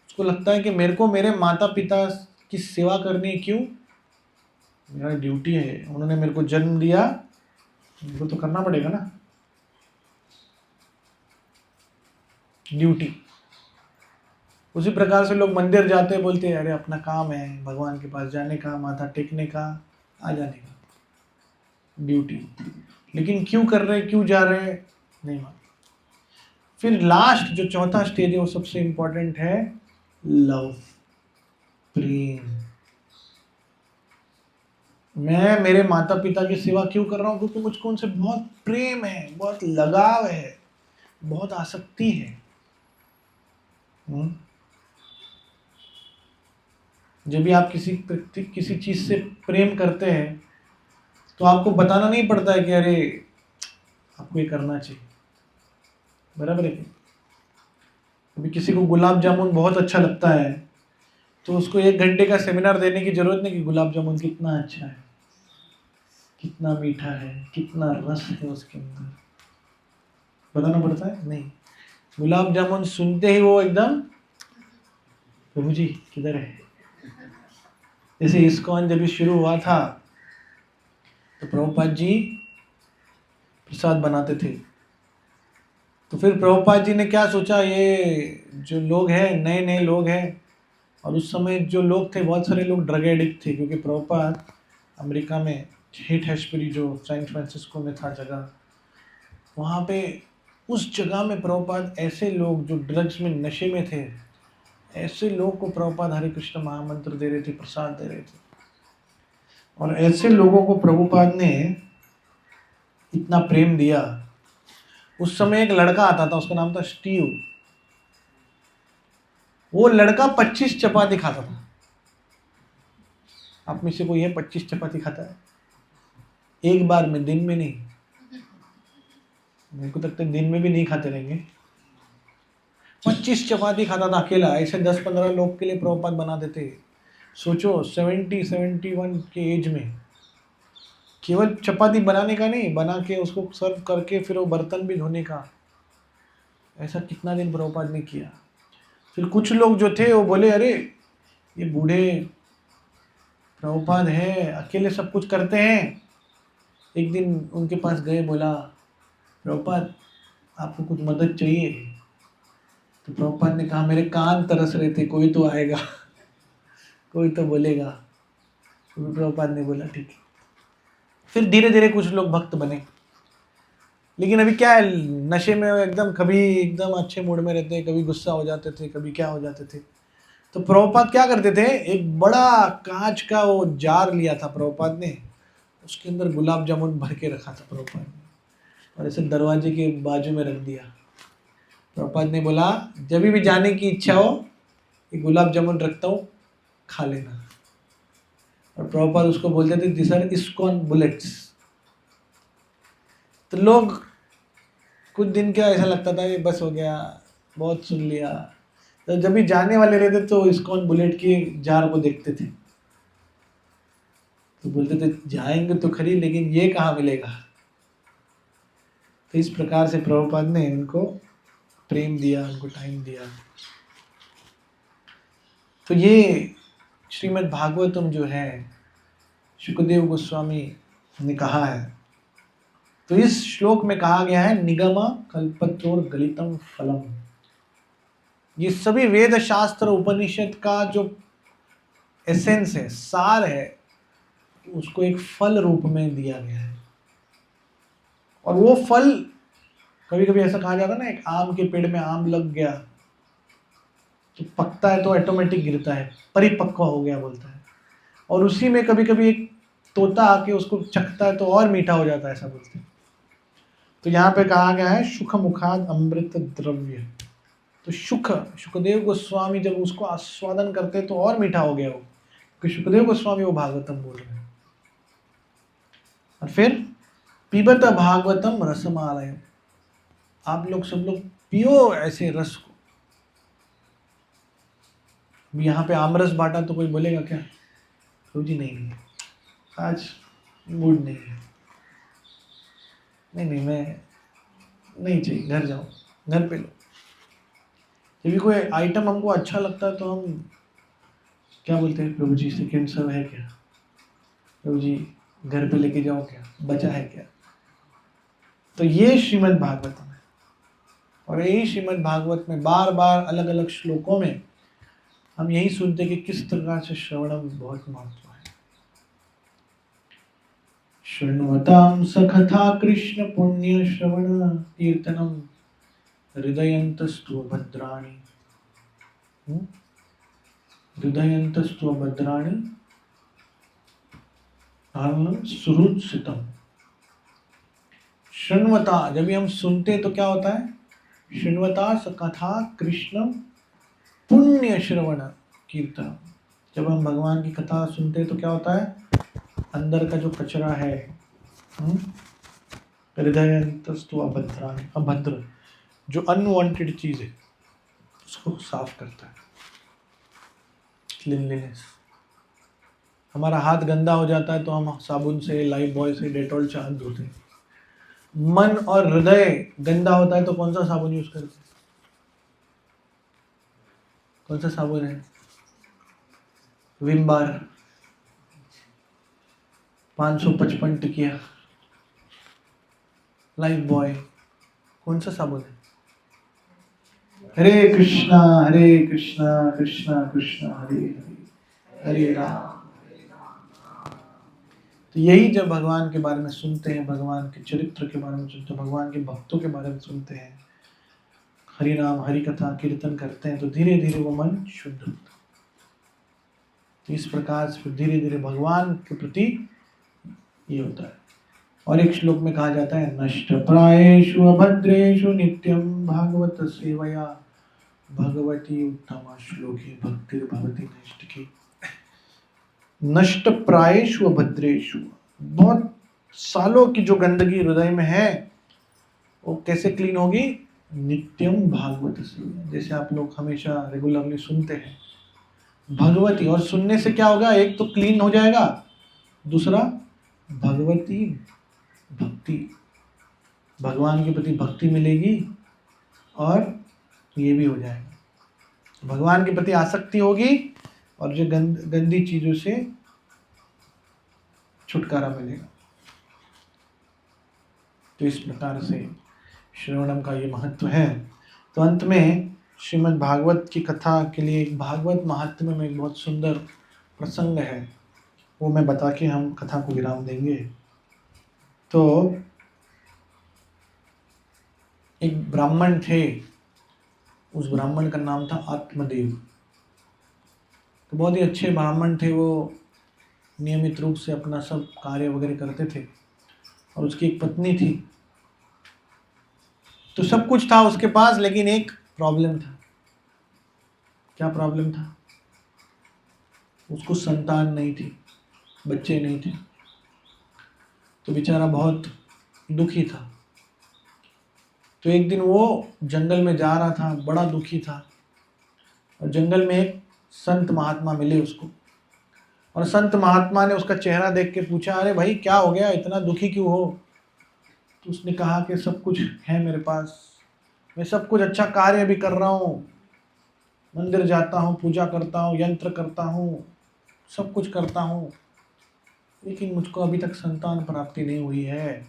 उसको लगता है कि मेरे को मेरे माता पिता की सेवा करनी है। क्यों? मेरा ड्यूटी है, उन्होंने मेरे को जन्म दिया, मेरे को तो करना पड़ेगा ना, ड्यूटी। उसी प्रकार से लोग मंदिर जाते हैं, बोलते हैं अरे अपना काम है, भगवान के पास जाने का, माथा टेकने का, आ जाने का, ड्यूटी। लेकिन क्यों कर रहे, क्यों जा रहे, नहीं मालूम। फिर लास्ट जो चौथा स्टेज है वो सबसे इंपॉर्टेंट है, लव, प्रेम। मैं मेरे माता पिता की सेवा क्यों कर रहा हूँ? क्योंकि मुझको उनसे बहुत प्रेम है, बहुत लगाव है, बहुत आसक्ति है। जब भी आप किसी चीज से प्रेम करते हैं तो आपको बताना नहीं पड़ता है कि अरे आपको ये करना चाहिए, बराबर है। अभी किसी को गुलाब जामुन बहुत अच्छा लगता है तो उसको 1 घंटे का सेमिनार देने की जरूरत नहीं कि गुलाब जामुन कितना अच्छा है, कितना मीठा है, कितना रस है उसके अंदर, बताना पड़ता है? नहीं। गुलाब जामुन सुनते ही वो एकदम, प्रभु जी किधर है, जैसे इस्कॉन जब भी शुरू हुआ था तो प्रभुपाद जी प्रसाद बनाते थे। तो फिर प्रभुपाद जी ने क्या सोचा, ये जो लोग हैं नए नए लोग हैं, और उस समय जो लोग थे बहुत सारे लोग ड्रग एडिक्ट थे, क्योंकि प्रभुपाद अमेरिका में हेट हैशबरी जो सैन फ्रांसिस्को में था जगह, वहाँ पे उस जगह में प्रभुपाद ऐसे लोग जो ड्रग्स में नशे में थे, ऐसे लोग को प्रभुपाद हरे कृष्ण महामंत्र दे रहे थे, प्रसाद दे रहे थे। और ऐसे लोगों को प्रभुपाद ने इतना प्रेम दिया। उस समय एक लड़का आता था, उसका नाम था स्टीव। वो लड़का 25 चपाती खाता था। आप में से कोई है 25 चपाती खाता है? एक बार में, दिन में नहीं। मेरे को लगता है दिन में भी नहीं खाते रहेंगे। 25 चपाती खाता था अकेला। ऐसे 10-15 लोग के लिए प्रभुपाद बना देते। सोचो 70-71 के एज में केवल चपाती बनाने का नहीं, बना के उसको सर्व करके फिर वो बर्तन भी धोने का। ऐसा कितना दिन प्रभुपाद ने किया। फिर कुछ लोग जो थे वो बोले, अरे ये बूढ़े प्रभुपाद है, अकेले सब कुछ करते हैं। एक दिन उनके पास गए, बोला प्रभुपाद आपको कुछ मदद चाहिए? तो प्रभुपाद ने कहा, मेरे कान तरस रहे थे, कोई तो आएगा कोई तो बोलेगा। तो प्रभुपाद ने बोला ठीक है। फिर धीरे धीरे कुछ लोग भक्त बने। लेकिन अभी क्या है, नशे में एकदम, कभी एकदम अच्छे मूड में रहते, कभी गुस्सा हो जाते थे, कभी क्या हो जाते थे। तो प्रभुपाद क्या करते थे, एक बड़ा कांच का वो जार लिया था प्रभुपाद ने, उसके अंदर गुलाब जामुन भर के रखा था प्रभुपाद ने, और ऐसे दरवाजे के बाजू में रख दिया। प्रभुपाद ने बोला, जब भी जाने की इच्छा हो ये गुलाब जामुन रखता हूँ, खा लेना। और प्रभुपाद उसको बोलते थे, दिस आर इस्कॉन बुलेट्स। तो लोग कुछ दिन क्या ऐसा लगता था कि बस हो गया, बहुत सुन लिया। तो जब भी जाने वाले रहते तो इस्कॉन बुलेट के जार को देखते थे, तो बोलते थे जाएंगे तो खरी, लेकिन ये कहाँ मिलेगा। तो इस प्रकार से प्रभुपाद ने उनको प्रेम दिया, उनको टाइम दिया। तो ये श्रीमद् भागवतम जो है, शुकदेव गोस्वामी ने कहा है। तो इस श्लोक में कहा गया है, निगम कल्पत्रोर गलितम फलम। ये सभी वेद शास्त्र उपनिषद का जो एसेंस है, सार है, उसको एक फल रूप में दिया गया है। और वो फल, कभी कभी ऐसा कहा जाता है ना, एक आम के पेड़ में आम लग गया तो पकता है तो ऑटोमेटिक गिरता है, परिपक्व हो गया बोलता है। और उसी में कभी कभी एक तोता आके उसको चखता है तो और मीठा हो जाता है, ऐसा बोलते हैं। तो यहाँ पे कहा गया है, सुख मुखाद अमृत द्रव्य। तो सुखदेव गोस्वामी जब उसको आस्वादन करते तो और मीठा हो गया वो, क्योंकि सुखदेव गोस्वामी वो भागवतम बोल रहे हैं। और फिर पीबत भागवतम रसमालय। आप लोग सब लोग पियो ऐसे रस को। यहाँ पे आमरस बांटा तो कोई बोलेगा क्या? तो जी नहीं, आज मूड नहीं है, नहीं मैं नहीं चाहिए, घर जाओ, घर पे लो। जब भी कोई आइटम हमको अच्छा लगता है तो हम क्या बोलते हैं, प्रभु जी सेकेंड सर्व है क्या, प्रभु जी घर पे लेके जाओ क्या, बचा है क्या। तो ये श्रीमद् भागवत है। और यही श्रीमद् भागवत में बार बार अलग अलग श्लोकों में हम यही सुनते कि किस प्रकार से श्रवणम बहुत महत्व है। शृण्वतां सखथा कृष्ण पुण्य श्रवण कीर्तनम हृदयन्तस्तु भद्राणि। हृदयन्तस्तु भद्राणि सुहृत्सितम। शृण्वता, जब भी हम सुनते तो क्या होता है, शृण्वता कथा कृष्ण पुण्य श्रवण कीर्तन। जब हम भगवान की कथा सुनते तो क्या होता है, अंदर का जो कचरा है, हृदयन्तस्तु अभद्राणि, अभद्र जो अनवांटेड चीज है उसको साफ करता है। क्लीनलीनेस। हमारा हाथ गंदा हो जाता है तो हम साबुन से, लाइफ बॉय से, डेटॉल से हाथ धोते हैं। मन और हृदय गंदा होता है तो कौन सा साबुन यूज करते हैं? कौन सा साबुन है? विम बार, 555 टिकिया, लाइफ बॉय, कौन सा साबुन है? हरे कृष्णा कृष्णा कृष्णा हरे हरे, हरे राम। तो यही जब भगवान के बारे में सुनते हैं, भगवान के चरित्र के बारे में सुनते हैं, भगवान के भक्तों के बारे में सुनते हैं, हरि नाम हरि कथा कीर्तन करते हैं, तो धीरे धीरे वो मन शुद्ध होता है। तो इस प्रकार से धीरे धीरे भगवान के प्रति ये होता है। और एक श्लोक में कहा जाता है, नष्ट प्रायेषु अभद्रेषु नित्यं भागवत सेवया भगवती उत्तम श्लोके भक्तिर्भवति नैष्ठिकी। नष्ट प्रायेषु अभद्रेषु, बहुत सालों की जो गंदगी हृदय में है वो कैसे क्लीन होगी? नित्यम भागवत सेवया, जैसे आप लोग हमेशा रेगुलरली सुनते हैं भगवती, और सुनने से क्या होगा? एक तो क्लीन हो जाएगा, दूसरा भगवती भक्ति, भगवान के प्रति भक्ति मिलेगी, और ये भी हो जाएगा, भगवान के प्रति आसक्ति होगी, और जो गंदी चीजों से छुटकारा मिलेगा। तो इस प्रकार से श्रवणम का ये महत्व है। तो अंत में श्रीमद् भागवत की कथा के लिए एक भागवत महात्म्य में एक बहुत सुंदर प्रसंग है, वो मैं बता के हम कथा को विराम देंगे। तो एक ब्राह्मण थे, उस ब्राह्मण का नाम था आत्मदेव। तो बहुत ही अच्छे ब्राह्मण थे, वो नियमित रूप से अपना सब कार्य वगैरह करते थे, और उसकी एक पत्नी थी। तो सब कुछ था उसके पास, लेकिन एक प्रॉब्लम था। क्या प्रॉब्लम था? उसको संतान नहीं थी, बच्चे नहीं थे। तो बेचारा बहुत दुखी था। तो एक दिन वो जंगल में जा रहा था, बड़ा दुखी था, और जंगल में एक संत महात्मा मिले उसको, और संत महात्मा ने उसका चेहरा देख के पूछा, अरे भाई क्या हो गया, इतना दुखी क्यों हो? तो उसने कहा कि सब कुछ है मेरे पास, मैं सब कुछ अच्छा कार्य भी कर रहा हूँ, मंदिर जाता हूँ, पूजा करता हूँ, यंत्र करता हूँ, सब कुछ करता हूँ, लेकिन मुझको अभी तक संतान प्राप्ति नहीं हुई है।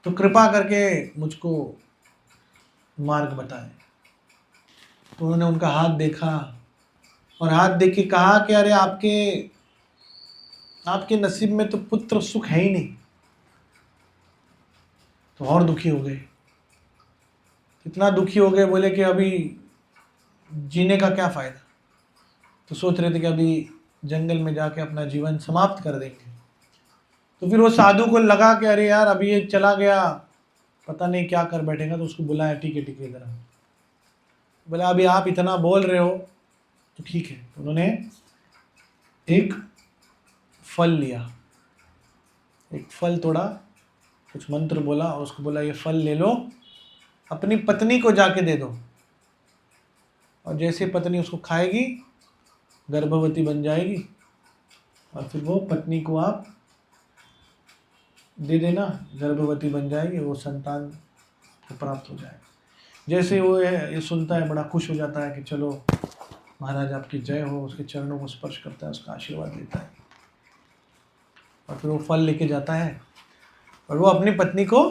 तो कृपा करके मुझको मार्ग बताएं। तो उन्होंने उनका हाथ देखा, और हाथ देख के कहा कि अरे आपके नसीब में तो पुत्र सुख है ही नहीं। तो और दुखी हो गए, इतना दुखी हो गए, बोले कि अभी जीने का क्या फायदा। तो सोच रहे थे कि अभी जंगल में जाके अपना जीवन समाप्त कर देंगे। तो फिर वो साधु को लगा कि अरे यार अभी ये चला गया, पता नहीं क्या कर बैठेगा। तो उसको बुलाया, ठीक है इधर आओ। बोला अभी आप इतना बोल रहे हो तो ठीक है। तो उन्होंने एक फल लिया, एक फल तोड़ा, कुछ मंत्र बोला, और उसको बोला ये फल ले लो, अपनी पत्नी को जाके दे दो, और जैसे पत्नी उसको खाएगी गर्भवती बन जाएगी, और फिर वो पत्नी को आप दे देना, गर्भवती बन जाएगी, वो संतान को प्राप्त हो जाएगा। जैसे वो ये सुनता है, बड़ा खुश हो जाता है कि चलो महाराज आपकी जय हो, उसके चरणों को स्पर्श करता है, उसका आशीर्वाद लेता है, और फिर वो फल लेके जाता है, और वो अपनी पत्नी को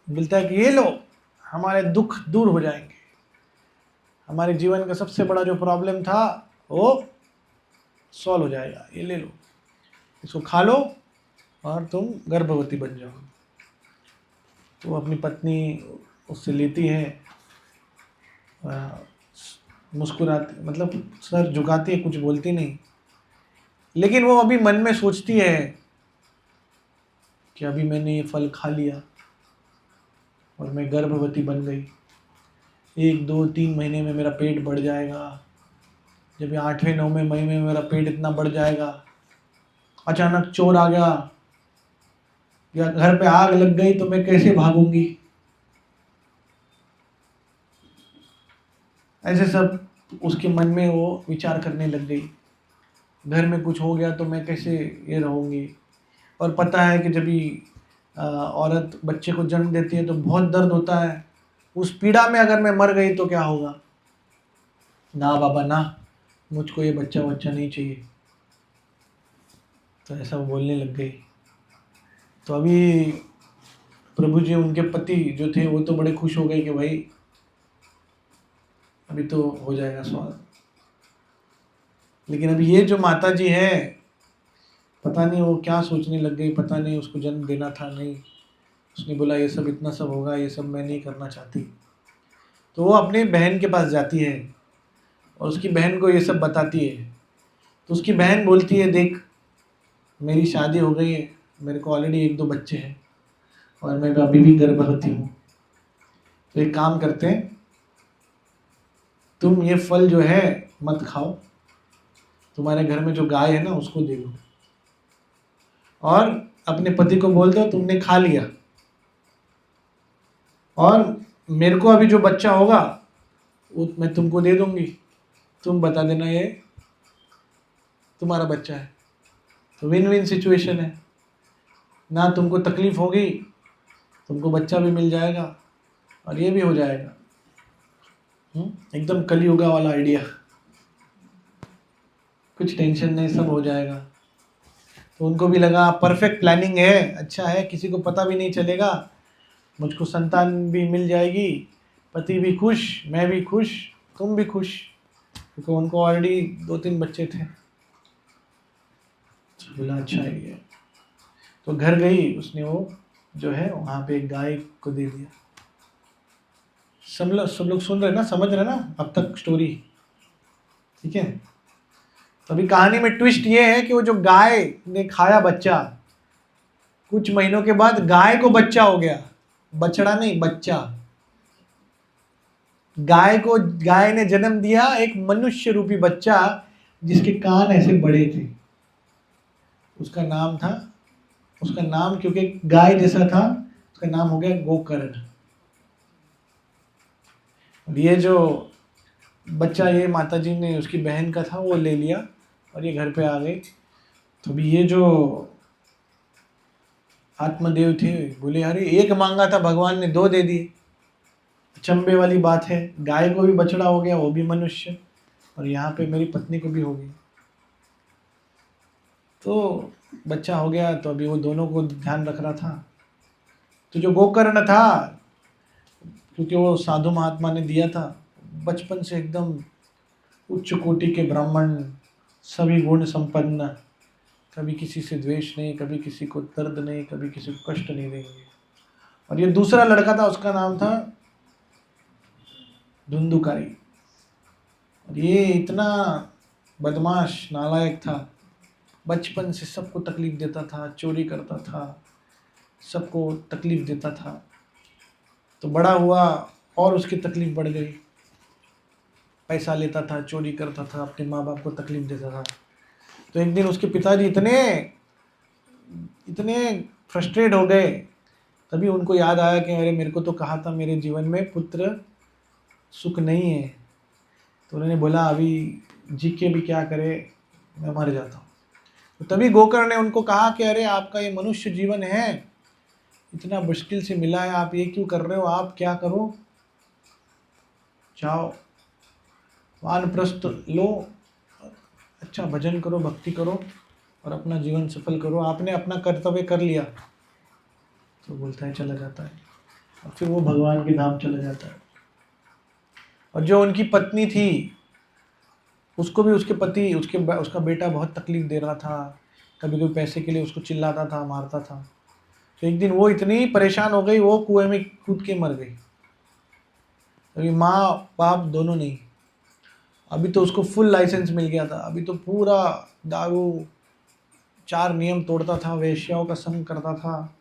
बोलता है कि ये लो, हमारे दुख दूर हो जाएंगे, हमारे जीवन का सबसे बड़ा जो प्रॉब्लम था वो सॉल्व हो जाएगा, ये ले लो, इसको खा लो और तुम गर्भवती बन जाओ। तो वो अपनी पत्नी उससे लेती है, मुस्कुराती, मतलब सर झुकाती है, कुछ बोलती नहीं, लेकिन वो अभी मन में सोचती है कि अभी मैंने ये फल खा लिया और मैं गर्भवती बन गई, 1 2 3 महीने में मेरा पेट बढ़ जाएगा, जब ये 8वें 9वें महीने में मेरा पेट इतना बढ़ जाएगा, अचानक चोर आ गया या घर पे आग लग गई तो मैं कैसे भागूंगी। ऐसे सब उसके मन में वो विचार करने लग गई, घर में कुछ हो गया तो मैं कैसे ये रहूंगी। और पता है कि जब भी औरत बच्चे को जन्म देती है तो बहुत दर्द होता है, उस पीड़ा में अगर मैं मर गई तो क्या होगा। ना बाबा ना, मुझको ये बच्चा नहीं चाहिए। तो ऐसा वो बोलने लग गई। तो अभी प्रभु जी उनके पति जो थे वो तो बड़े खुश हो गए कि भाई अभी तो हो जाएगा स्वाद। लेकिन अभी ये जो माता जी है, पता नहीं वो क्या सोचने लग गई, पता नहीं उसको जन्म देना था नहीं। उसने बोला ये सब इतना सब होगा, ये सब मैं नहीं करना चाहती। तो वो अपनी बहन के पास जाती है और उसकी बहन को ये सब बताती है। तो उसकी बहन बोलती है देख मेरी शादी हो गई है, मेरे को ऑलरेडी 1-2 बच्चे हैं और मैं अभी भी गर्भवती हूँ। तो एक काम करते हैं, तुम ये फल जो है मत खाओ, तुम्हारे घर में जो गाय है ना उसको दे दो और अपने पति को बोल दो तुमने खा लिया, और मेरे को अभी जो बच्चा होगा वो मैं तुमको दे दूंगी, तुम बता देना ये तुम्हारा बच्चा है। तो विन विन सिचुएशन है, ना तुमको तकलीफ होगी, तुमको बच्चा भी मिल जाएगा और ये भी हो जाएगा। एकदम कलियुगा वाला आइडिया, कुछ टेंशन नहीं, सब हो जाएगा। तो उनको भी लगा परफेक्ट प्लानिंग है, अच्छा है, किसी को पता भी नहीं चलेगा, मुझको संतान भी मिल जाएगी, पति भी खुश, मैं भी खुश, तुम भी खुश, क्योंकि उनको ऑलरेडी 2-3 बच्चे थे। बोला अच्छा आइडिया है। तो घर गई, उसने वो जो है वहाँ पे एक गाय को दे दिया। सब लोग सुन रहे ना, समझ रहे ना अब तक स्टोरी, ठीक है। तो अभी कहानी में ट्विस्ट ये है कि वो जो गाय ने खाया बच्चा, कुछ महीनों के बाद गाय को बच्चा हो गया, बछड़ा नहीं बच्चा। गाय ने जन्म दिया एक मनुष्य रूपी बच्चा जिसके कान ऐसे बड़े थे। उसका नाम क्योंकि गाय जैसा था, उसका नाम हो गया गोकर्ण। और ये जो बच्चा ये माताजी ने उसकी बहन का था वो ले लिया और ये घर पे आ गई। तो अभी ये जो आत्मदेव थे बोले अरे एक मांगा था भगवान ने 2 दे दिए। अचंभे वाली बात है, गाय को भी बछड़ा हो गया, वो भी मनुष्य, और यहाँ पे मेरी पत्नी को भी हो गई। तो बच्चा हो गया, तो अभी वो दोनों को ध्यान रख रहा था। तो जो गोकर्ण था, क्योंकि वो साधु महात्मा ने दिया था, बचपन से एकदम उच्च कोटि के ब्राह्मण, सभी गुण संपन्न, कभी किसी से द्वेष नहीं, कभी किसी को दर्द नहीं, कभी किसी को कष्ट नहीं देंगे। और ये दूसरा लड़का था, उसका नाम था धुंधुकारी। और ये इतना बदमाश नालायक था, बचपन से सबको तकलीफ देता था, चोरी करता था, सबको तकलीफ देता था। तो बड़ा हुआ और उसकी तकलीफ बढ़ गई, पैसा लेता था, चोरी करता था, अपने माँ बाप को तकलीफ देता था। तो एक दिन उसके पिताजी इतने फ्रस्ट्रेट हो गए, तभी उनको याद आया कि अरे मेरे को तो कहा था मेरे जीवन में पुत्र सुख नहीं है। तो उन्होंने बोला अभी जी के भी क्या करे, मैं मर जाता हूँ। तो तभी गोकर्ण ने उनको कहा कि अरे आपका ये मनुष्य जीवन है, इतना मुश्किल से मिला है, आप ये क्यों कर रहे हो, आप क्या करो, जाओ वानप्रस्थ लो, अच्छा भजन करो, भक्ति करो और अपना जीवन सफल करो, आपने अपना कर्तव्य कर लिया। तो बोलता है चला जाता है, और फिर वो भगवान के धाम चला जाता है। और जो उनकी पत्नी थी उसको भी उसका बेटा बहुत तकलीफ दे रहा था, कभी कभी पैसे के लिए उसको चिल्लाता था, मारता था। तो एक दिन वो इतनी परेशान हो गई, वो कुएं में कूद के मर गई। अभी माँ बाप दोनों नहीं। अभी तो उसको फुल लाइसेंस मिल गया था, अभी तो पूरा दारू 4 नियम तोड़ता था, वेश्याओं का संग करता था,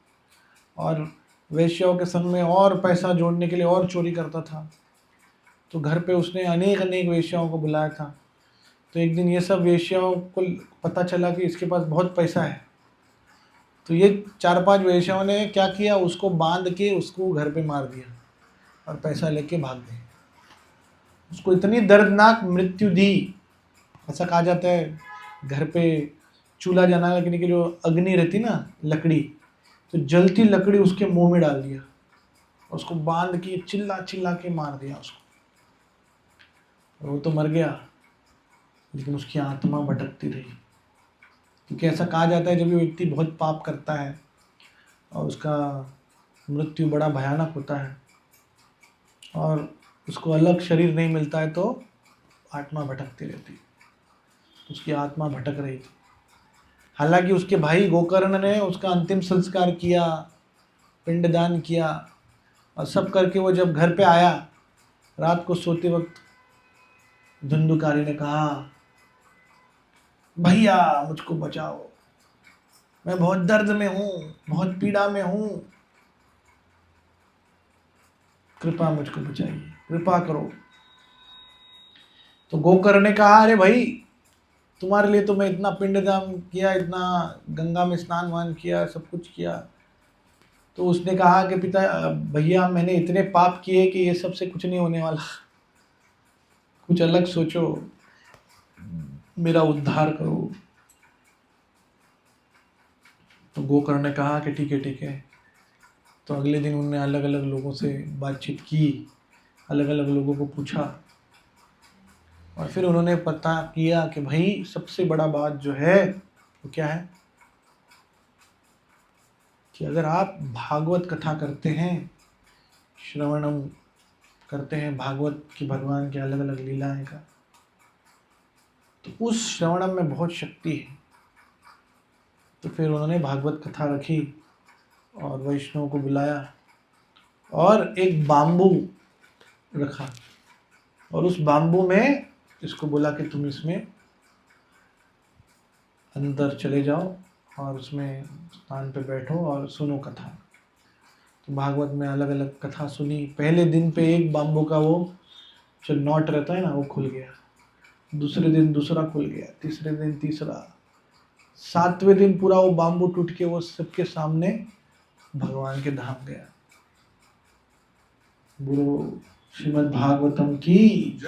और वेश्याओं के संग में और पैसा जोड़ने के लिए और चोरी करता था। तो घर पे उसने अनेक वेश्याओं को बुलाया था। तो एक दिन ये सब वेश्याओं को पता चला कि इसके पास बहुत पैसा है। तो ये 4-5 वेश्याओं ने क्या किया, उसको बांध के उसको घर पे मार दिया और पैसा लेके भाग गए। उसको इतनी दर्दनाक मृत्यु दी। ऐसा कहा जाता है घर पे चूल्हा जलाने के लिए जो अग्नि रहती ना, लकड़ी, तो जलती लकड़ी उसके मुंह में डाल दिया, उसको बांध के चिल्ला चिल्ला के मार दिया उसको। वो तो मर गया, लेकिन उसकी आत्मा भटकती रही। क्योंकि ऐसा कहा जाता है जब ये व्यक्ति बहुत पाप करता है और उसका मृत्यु बड़ा भयानक होता है और उसको अलग शरीर नहीं मिलता है तो आत्मा भटकती रहती है। उसकी आत्मा भटक रही थी। हालांकि उसके भाई गोकर्ण ने उसका अंतिम संस्कार किया, पिंडदान किया और सब करके वो जब घर पे आया, रात को सोते वक्त धुंधुकारी ने कहा, भैया मुझको बचाओ, मैं बहुत दर्द में हूँ, बहुत पीड़ा में हूँ, कृपा मुझको बचाइए, कृपा करो। तो गोकर्ण ने कहा, अरे भाई तुम्हारे लिए तो मैं इतना पिंडदान किया, इतना गंगा में स्नान वान किया, सब कुछ किया। तो उसने कहा कि पिता भैया मैंने इतने पाप किए कि ये सब से कुछ नहीं होने वाला, कुछ अलग सोचो, मेरा उद्धार करो। तो गोकर्ण ने कहा कि ठीक है ठीक है। तो अगले दिन उन्होंने अलग अलग लोगों से बातचीत की, अलग अलग लोगों को पूछा और फिर उन्होंने पता किया कि भाई सबसे बड़ा बात जो है वो क्या है कि अगर आप भागवत कथा करते हैं, श्रवणम करते हैं भागवत की, भगवान के अलग अलग लीलाएं का, तो उस श्रवणम में बहुत शक्ति है। तो फिर उन्होंने भागवत कथा रखी और वैष्णव को बुलाया और एक बाम्बू रखा और उस बाम्बू में इसको बोला कि तुम इसमें अंदर चले जाओ और उसमें स्थान पे बैठो और सुनो कथा। तो भागवत में अलग अलग कथा सुनी। पहले दिन पे एक बाम्बू का वो जो नॉट रहता है ना वो खुल गया, दूसरे दिन दूसरा खुल गया, तीसरे दिन तीसरा, 7वें दिन पूरा वो बाम्बू टूट के वो सबके सामने भगवान के धाम गया। बोलो श्रीमद् भागवतम की।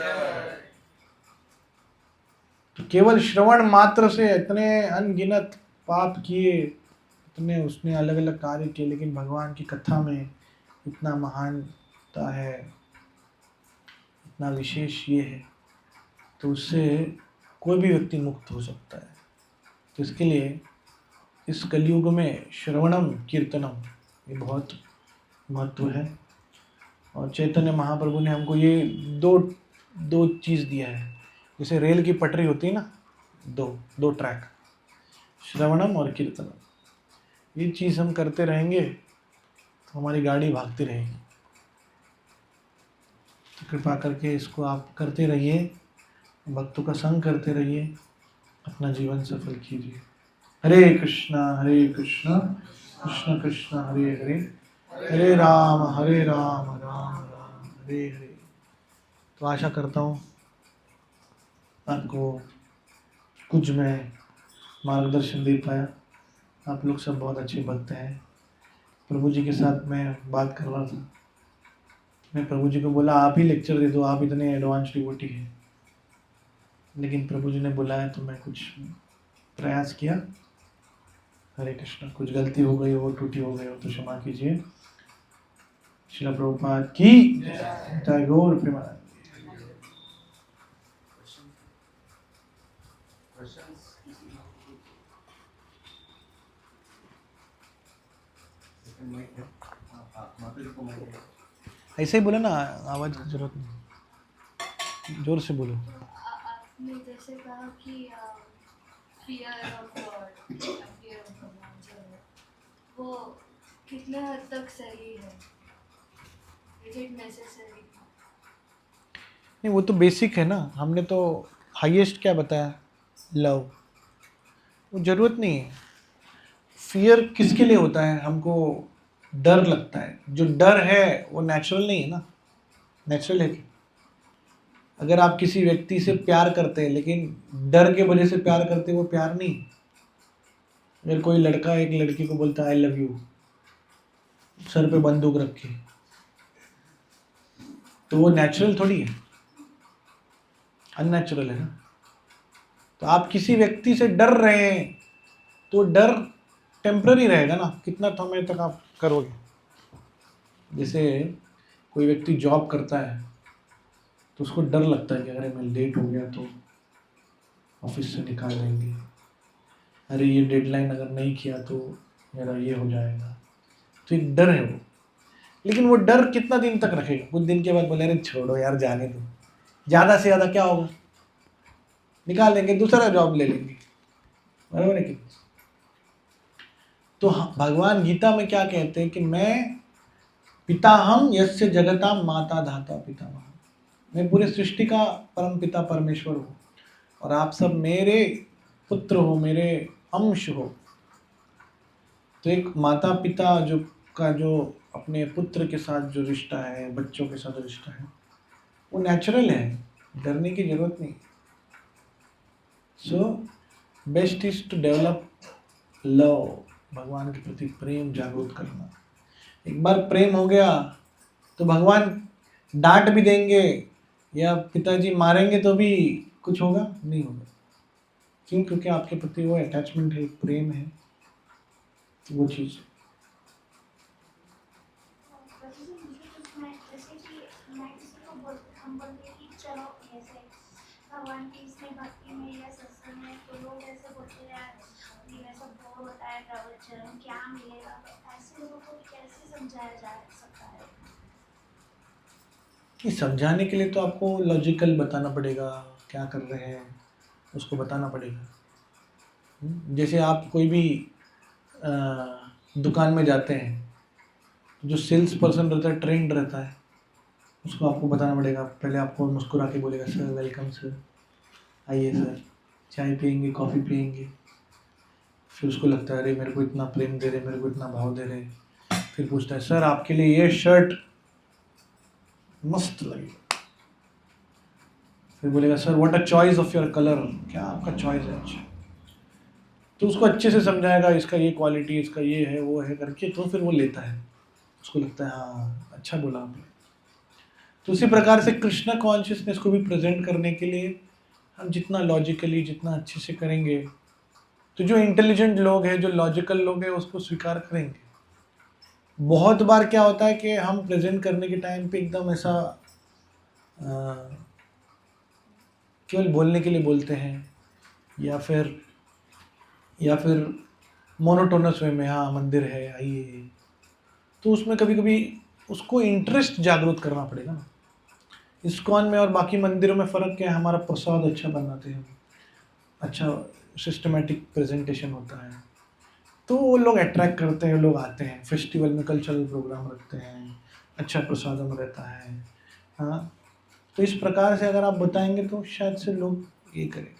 तो केवल श्रवण मात्र से इतने अनगिनत पाप किए, इतने उसने अलग अलग कार्य किए, लेकिन भगवान की कथा में इतना महानता है, इतना विशेष ये है, तो उससे कोई भी व्यक्ति मुक्त हो सकता है। तो इसके लिए इस कलयुग में श्रवणम कीर्तनम ये बहुत महत्व है। और चैतन्य महाप्रभु ने हमको ये दो चीज़ दिया है। जैसे रेल की पटरी होती है ना, दो ट्रैक, श्रवणम और कीर्तनम। ये चीज़ हम करते रहेंगे तो हमारी गाड़ी भागती रहेगी। तो कृपा करके इसको आप करते रहिए, भक्तों का संग करते रहिए, अपना जीवन सफल कीजिए। हरे कृष्णा कृष्ण कृष्ण हरे हरे, हरे राम राम राम हरे हरे। तो आशा करता हूँ आपको कुछ मैं मार्गदर्शन दे पाया। आप लोग सब बहुत अच्छे भक्त हैं। प्रभु जी के साथ मैं बात कर रहा था, मैं प्रभु जी को बोला आप ही लेक्चर दे दो, आप इतने एडवांस डिवोटी हैं। लेकिन प्रभु जी ने बुलाया तो मैं कुछ प्रयास किया। हरे कृष्ण। कुछ गलती हो गई हो, त्रुटि हो गई हो तो क्षमा कीजिए। श्रील प्रभुपाद की जय। गौर प्रेमानंद। ऐसे ही बोलो ना, आवाज की जरूरत नहीं, जोर से बोलो। आपने जैसे कहा कि fear of God, fear of भगवान जो है वो कितने हद तक सही है? Is it necessary? नहीं, वो तो बेसिक है ना। हमने तो हाईएस्ट क्या बताया, लव। वो जरूरत नहीं है। फियर किसके लिए होता है? हमको डर लगता है। जो डर है वो नेचुरल नहीं है ना। नेचुरल है कि अगर आप किसी व्यक्ति से प्यार करते हैं लेकिन डर के वजह से प्यार करते हैं, वो प्यार नहीं। अगर कोई लड़का एक लड़की को बोलता है आई लव यू, सर पे बंदूक रखे, तो वो नेचुरल थोड़ी है, अननेचुरल है ना। तो आप किसी व्यक्ति से डर रहे हैं तो डर टेम्पररी रहेगा ना, कितना समय तक आप करोगे। जैसे कोई व्यक्ति जॉब करता है तो उसको डर लगता है कि अगर मैं लेट हो गया तो ऑफिस से निकाल देंगे। अरे ये डेडलाइन अगर नहीं किया तो मेरा ये हो जाएगा, तो एक डर है वो। लेकिन वो डर कितना दिन तक रखेगा? कुछ दिन के बाद बोले अरे छोड़ो यार, जाने दो, ज़्यादा से ज़्यादा क्या होगा, निकाल देंगे, दूसरा जॉब ले लेंगे, बराबर है कि? तो भगवान गीता में क्या कहते हैं कि मैं पिताहम यस्य जगताम माता धाता पितामह, मैं पूरे सृष्टि का परम पिता परमेश्वर हूँ और आप सब मेरे पुत्र हो, मेरे अंश हो। तो एक माता पिता जो अपने पुत्र के साथ जो रिश्ता है, बच्चों के साथ रिश्ता है, वो नेचुरल है, डरने की जरूरत नहीं। So best is to develop love, भगवान के प्रति प्रेम जागृत करना। एक बार प्रेम हो गया तो भगवान डांट भी देंगे या पिताजी मारेंगे तो भी कुछ होगा नहीं होगा। क्यों? क्योंकि आपके प्रति वो अटैचमेंट है, प्रेम है, वो चीज़। हम बोलते हैं कि चलो ऐसे भगवान की इसमें भक्ति में या सत्संग में, तो लोग ऐसे बोलते हैं यार ये ऐसा बोर होता है प्रवचन, क्या मिलेगा? ऐसे लोगों को कैसे समझाया जा सकता है? कि समझाने के लिए तो आपको लॉजिकल बताना पड़ेगा, क्या कर रहे हैं उसको बताना पड़ेगा। जैसे आप कोई भी दुकान में जाते हैं, जो सेल्स पर्सन रहता है, ट्रेंड रहता है, उसको आपको बताना पड़ेगा। पहले आपको मुस्कुरा के बोलेगा सर वेलकम सर, आइए सर, चाय पियेंगे, कॉफ़ी पियेंगे। फिर उसको लगता है अरे मेरे को इतना प्रेम दे रहे, मेरे को इतना भाव दे रहे। फिर पूछता है सर आपके लिए ये शर्ट मस्त लगेगा। फिर बोलेगा sir what a choice of your colour, क्या आपका चॉइस है अच्छा। तो उसको अच्छे से समझाएगा इसका ये क्वालिटी, इसका ये है वो है करके, तो फिर वो लेता है, उसको लगता है हाँ अच्छा बोला आपने। तो उसी प्रकार से कृष्ण कॉन्शियसनेस को भी प्रेजेंट करने के लिए हम जितना लॉजिकली, जितना अच्छे से करेंगे, तो जो इंटेलिजेंट लोग हैं, जो लॉजिकल लोग हैं, उसको स्वीकार करेंगे। बहुत बार क्या होता है कि हम प्रेजेंट करने के टाइम पे एकदम ऐसा केवल बोलने के लिए बोलते हैं, या फिर मोनोटोनस वे में, हाँ मंदिर है आइए। तो उसमें कभी कभी उसको इंटरेस्ट जागृत करना पड़ेगा ना। इस्कॉन में और बाकी मंदिरों में फ़र्क क्या है? हमारा प्रसाद अच्छा बनाते हैं, अच्छा सिस्टमेटिक प्रेजेंटेशन होता है, तो वो लोग अट्रैक्ट करते हैं, लोग आते हैं। फेस्टिवल में कल्चरल प्रोग्राम रखते हैं, अच्छा प्रसादम रहता है, हाँ। तो इस प्रकार से अगर आप बताएंगे तो शायद से लोग ये करें।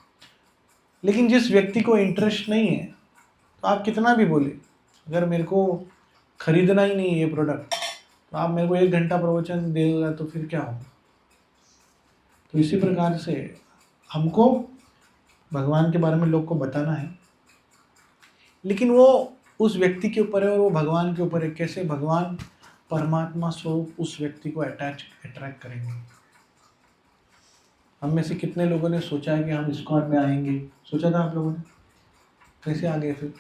लेकिन जिस व्यक्ति को इंटरेस्ट नहीं है, तो आप कितना भी बोले, अगर मेरे को खरीदना ही नहीं है ये प्रोडक्ट, तो आप मेरे को 1 घंटा प्रवचन देगा तो फिर क्या होगा? तो इसी प्रकार से हमको भगवान के बारे में लोग को बताना है, लेकिन वो उस व्यक्ति के ऊपर है और वो भगवान के ऊपर है। कैसे भगवान परमात्मा स्वरूप उस व्यक्ति को अट्रैक्ट करेंगे। हम में से कितने लोगों ने सोचा है कि हम इस्कॉन में आएंगे? सोचा था आप लोगों ने? कैसे आ गए फिर?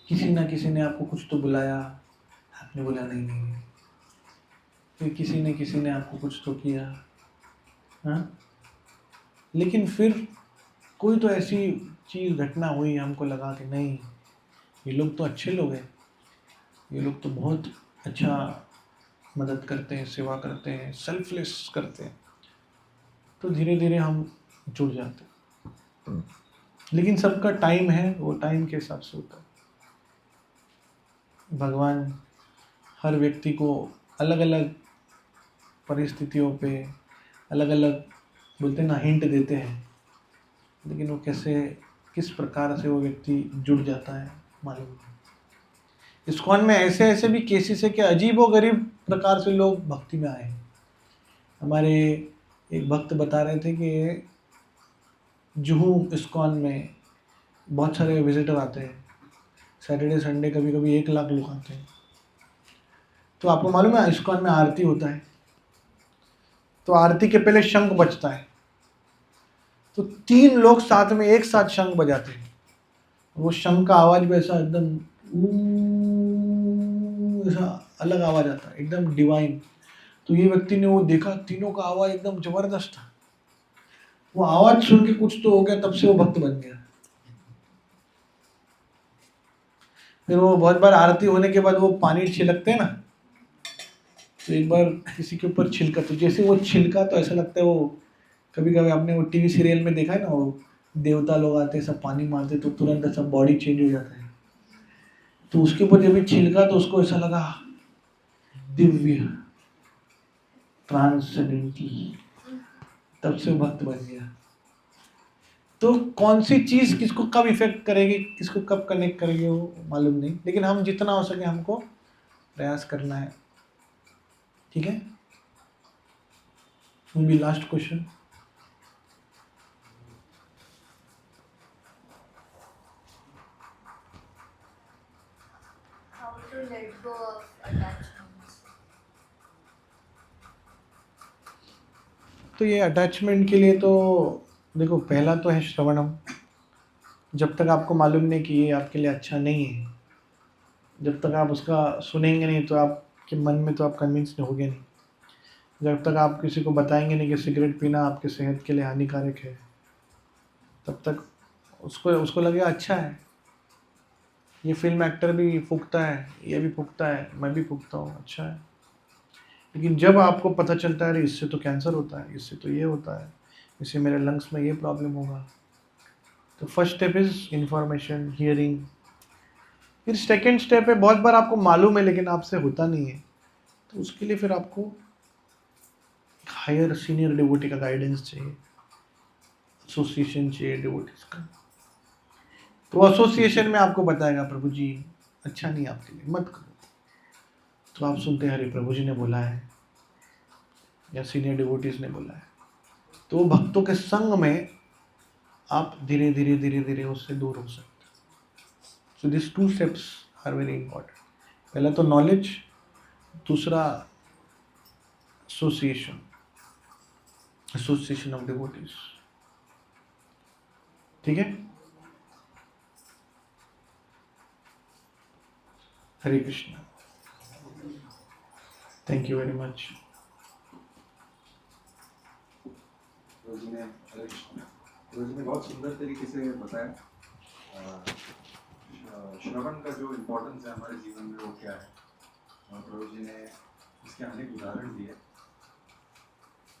किसी ना किसी ने आपको कुछ तो बुलाया, आपने बोला नहीं। फिर किसी ने आपको कुछ तो किया, हाँ। लेकिन फिर कोई तो ऐसी चीज़ घटना हुई, हमको लगा कि नहीं ये लोग तो अच्छे लोग हैं, ये लोग तो बहुत अच्छा मदद करते हैं, सेवा करते हैं, सेल्फलेस करते हैं। तो धीरे धीरे हम जुड़ जाते हैं। लेकिन सबका टाइम है, वो टाइम के हिसाब से होता है। भगवान हर व्यक्ति को अलग अलग परिस्थितियों पे अलग अलग बोलते हैं ना, हिंट देते हैं, लेकिन वो किस प्रकार से वो व्यक्ति जुड़ जाता है मालूम नहीं। इस्कॉन में ऐसे भी केसेस है कि अजीबोगरीब प्रकार से लोग भक्ति में आए। हमारे एक भक्त बता रहे थे कि जुहू इस्कॉन में बहुत सारे विजिटर आते हैं, सैटरडे संडे कभी कभी 1 लाख लोग आते हैं। तो आपको मालूम है इस्कॉन में आरती होता है, तो आरती के पहले शंख बजता है, तो 3 लोग साथ में एक साथ शंख बजाते हैं। वो शंख का आवाज़ भी ऐसा एकदम ऐसा अलग आवाज़ आता है, एकदम डिवाइन। तो ये व्यक्ति ने वो देखा, तीनों का आवाज़ एकदम ज़बरदस्त था। वो आवाज़ सुन के कुछ तो हो गया, तब से वो भक्त बन गया। फिर वो बहुत बार आरती होने के बाद वो पानी छिड़कते हैं ना, तो एक बार किसी के ऊपर छिलका, तो जैसे वो छिलका तो ऐसा लगता है वो, कभी कभी आपने वो टीवी सीरियल में देखा है ना, वो देवता लोग आते हैं सब पानी मारते तो तुरंत ऐसा बॉडी चेंज हो जाता है। तो उसके ऊपर जब ये छिलका तो उसको ऐसा लगा दिव्य, ट्रांसेंडेंटल, तब से भक्त बन गया। तो कौन सी चीज किसको कब इफेक्ट करेगी, किसको कब कनेक्ट करेगी वो मालूम नहीं, लेकिन हम जितना हो सके हमको प्रयास करना है। ठीक है, be last question. How to let go of attachments? तो ये अटैचमेंट के लिए तो देखो, पहला तो है श्रवणम। जब तक आपको मालूम नहीं कि ये आपके लिए अच्छा नहीं है, जब तक आप उसका सुनेंगे नहीं तो आपके मन में तो आप कन्विंस होगे नहीं। जब तक आप किसी को बताएंगे नहीं कि सिगरेट पीना आपके सेहत के लिए हानिकारक है, तब तक उसको उसको लगेगा अच्छा है, ये फिल्म एक्टर भी फूकता है, ये भी फूकता है, मैं भी फूकता हूँ, अच्छा है। लेकिन जब आपको पता चलता है अरे इससे तो कैंसर होता है, इससे तो ये होता है, इससे मेरे लंग्स में ये प्रॉब्लम होगा, तो first step is information, hearing. फिर सेकेंड स्टेप है, बहुत बार आपको मालूम है लेकिन आपसे होता नहीं है, तो उसके लिए फिर आपको हायर सीनियर डिवोटी का गाइडेंस चाहिए, एसोसिएशन चाहिए डिवोटीज का। तो एसोसिएशन में आपको बताएगा प्रभु जी अच्छा नहीं आपके लिए, मत करो। तो आप सुनते हैं अरे प्रभु जी ने बोला है या सीनियर डिवोटीज ने बोला है, तो भक्तों के संग में आप धीरे धीरे धीरे धीरे उससे दूर हो सकते हैं। So this 2 steps are very important. पहला तो नॉलेज, दूसरा एसोसिएशन, एसोसिएशन ऑफ डिवोटीज। ठीक है, Hare Krishna, thank you very much. Rosie ने बहुत सुंदर तरीके से बताया श्रवण का जो इम्पोर्टेंस है हमारे जीवन में वो क्या है, और प्रभु जी ने इसके अनेक उदाहरण दिए।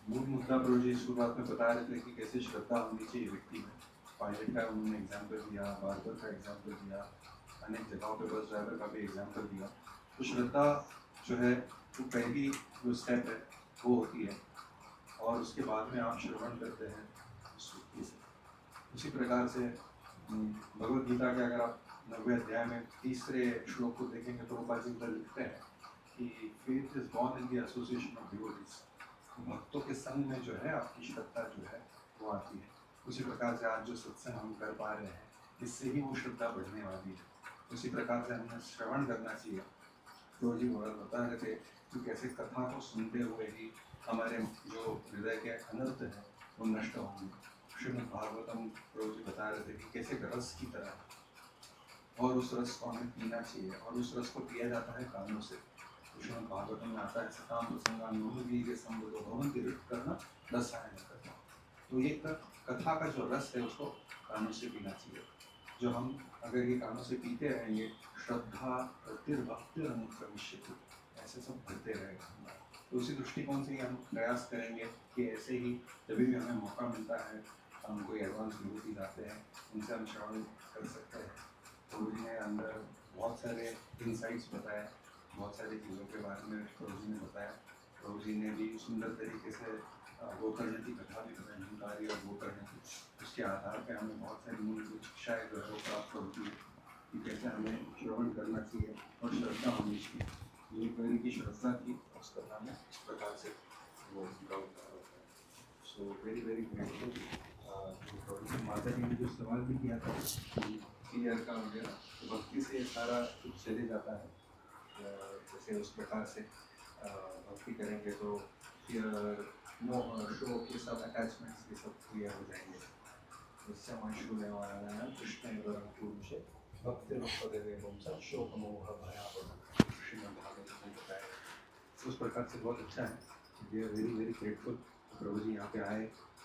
मूल मुद्दा प्रभु जी शुरुआत में बता रहे थे कि कैसे श्रद्धा होनी चाहिए व्यक्ति में। पायलट का उन्होंने एग्जाम्पल दिया, बार्बर का एग्जाम्पल दिया, अनेक जगहों पे बस ड्राइवर का भी एग्जाम्पल दिया। तो श्रद्धा जो है वो पहली जो स्टेप है वो होती है, और उसके बाद में आप श्रवण करते हैं स्तुति से। उसी प्रकार से भगवद गीता के अगर आप 90वें अध्याय में 3रे श्लोक को देखेंगे तो वो जी उधर लिखते हैं कि faith is born in the association of devotees. भक्तों के संग में जो है आपकी श्रद्धा जो है वो आती है। उसी प्रकार से आज जो सत्संग हम कर पा रहे हैं इससे ही वो श्रद्धा बढ़ने वाली है। उसी प्रकार से हमें श्रवण करना चाहिए। तो जी बता रहे थे कि कैसे कथा को सुनते हुए ही हमारे जो हृदय के अनर्थ है वो नष्ट होंगे। श्रीमद् भागवतम प्रभु जी बता रहे थे कि कैसे रस की तरह, और उस रस को हमें पीना चाहिए, और उस रस को पिया जाता है कानों से। तो श्रीमद् भागवतम में आता है सताम प्रसंगा नोहवीर्य संबंधो भवन्ति करना रसायन करना। तो ये कथा का जो रस है उसको कानों से पीना चाहिए। जो हम अगर ये कानों से पीते रहेंगे, श्रद्धा भक्तिरनुप्रविश्यति, ऐसे सब बढ़ते रहेगा। तो उसी दृष्टिकोण से हम प्रयास करेंगे कि ऐसे ही जब भी हमें मौका मिलता है, हम कोई एडवांस विभूति जाते हैं उनसे हम श्रवण कर सकते हैं। तो उन्होंने अंदर बहुत सारे इंसाइट्स बताए, बहुत सारी चीज़ों के बारे में प्रभु जी ने बताया। प्रभु जी ने भी सुंदर तरीके से गोकर्ण की कथा भी बताई, हिंकारी और गोकर्ण की। उसके आधार पर हमें बहुत सारी मूलभूत शिक्षाएँ जो है वो प्राप्त होती है कि कैसे हमें श्रवण करना चाहिए और श्रद्धा होनी चाहिए। ये पहले की श्रद्धा थी, उसका नाम है इस प्रकार से वो सो वेरी वेरी ग्रेटफुल। माता जी ने जो सवाल भी किया था क्लियर का वगैरह, तो भक्ति से सारा कुछ चले जाता है। जैसे उस प्रकार से भक्ति करेंगे तो फिर मोह शोक ये सब अटैचमेंट्स ये सब क्लियर हो जाएंगे। इससे मशहूर वाला कृष्ण से भक्ति शोक मोह भयावह श्रीमद् भागवत में बताया। उस प्रकार से बहुत अच्छा है। We are very very grateful. प्रभु जी यहाँ पे आए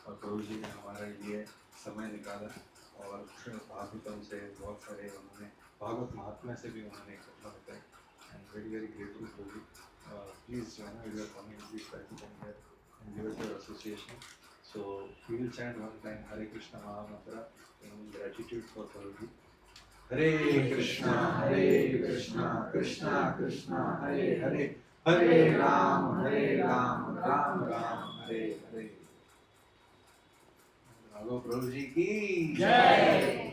और प्रभु जी ने हमारे लिए समय निकाला और भागवतम से बहुत सारे उन्होंने भागवत महात्म्य से भी उन्होंने कथा बताई एंड वेरी वेरी ग्रेटफुल प्रभु please whenever you are coming please try to come here and give it your association so we will chant one time Hare Krishna महामंत्र इन ग्रेटिट्यूड फॉर प्रभु जी हरे कृष्णा कृष्णा कृष्णा हरे हरे हरे राम राम राम हरे हरे। प्रभु जी की जय।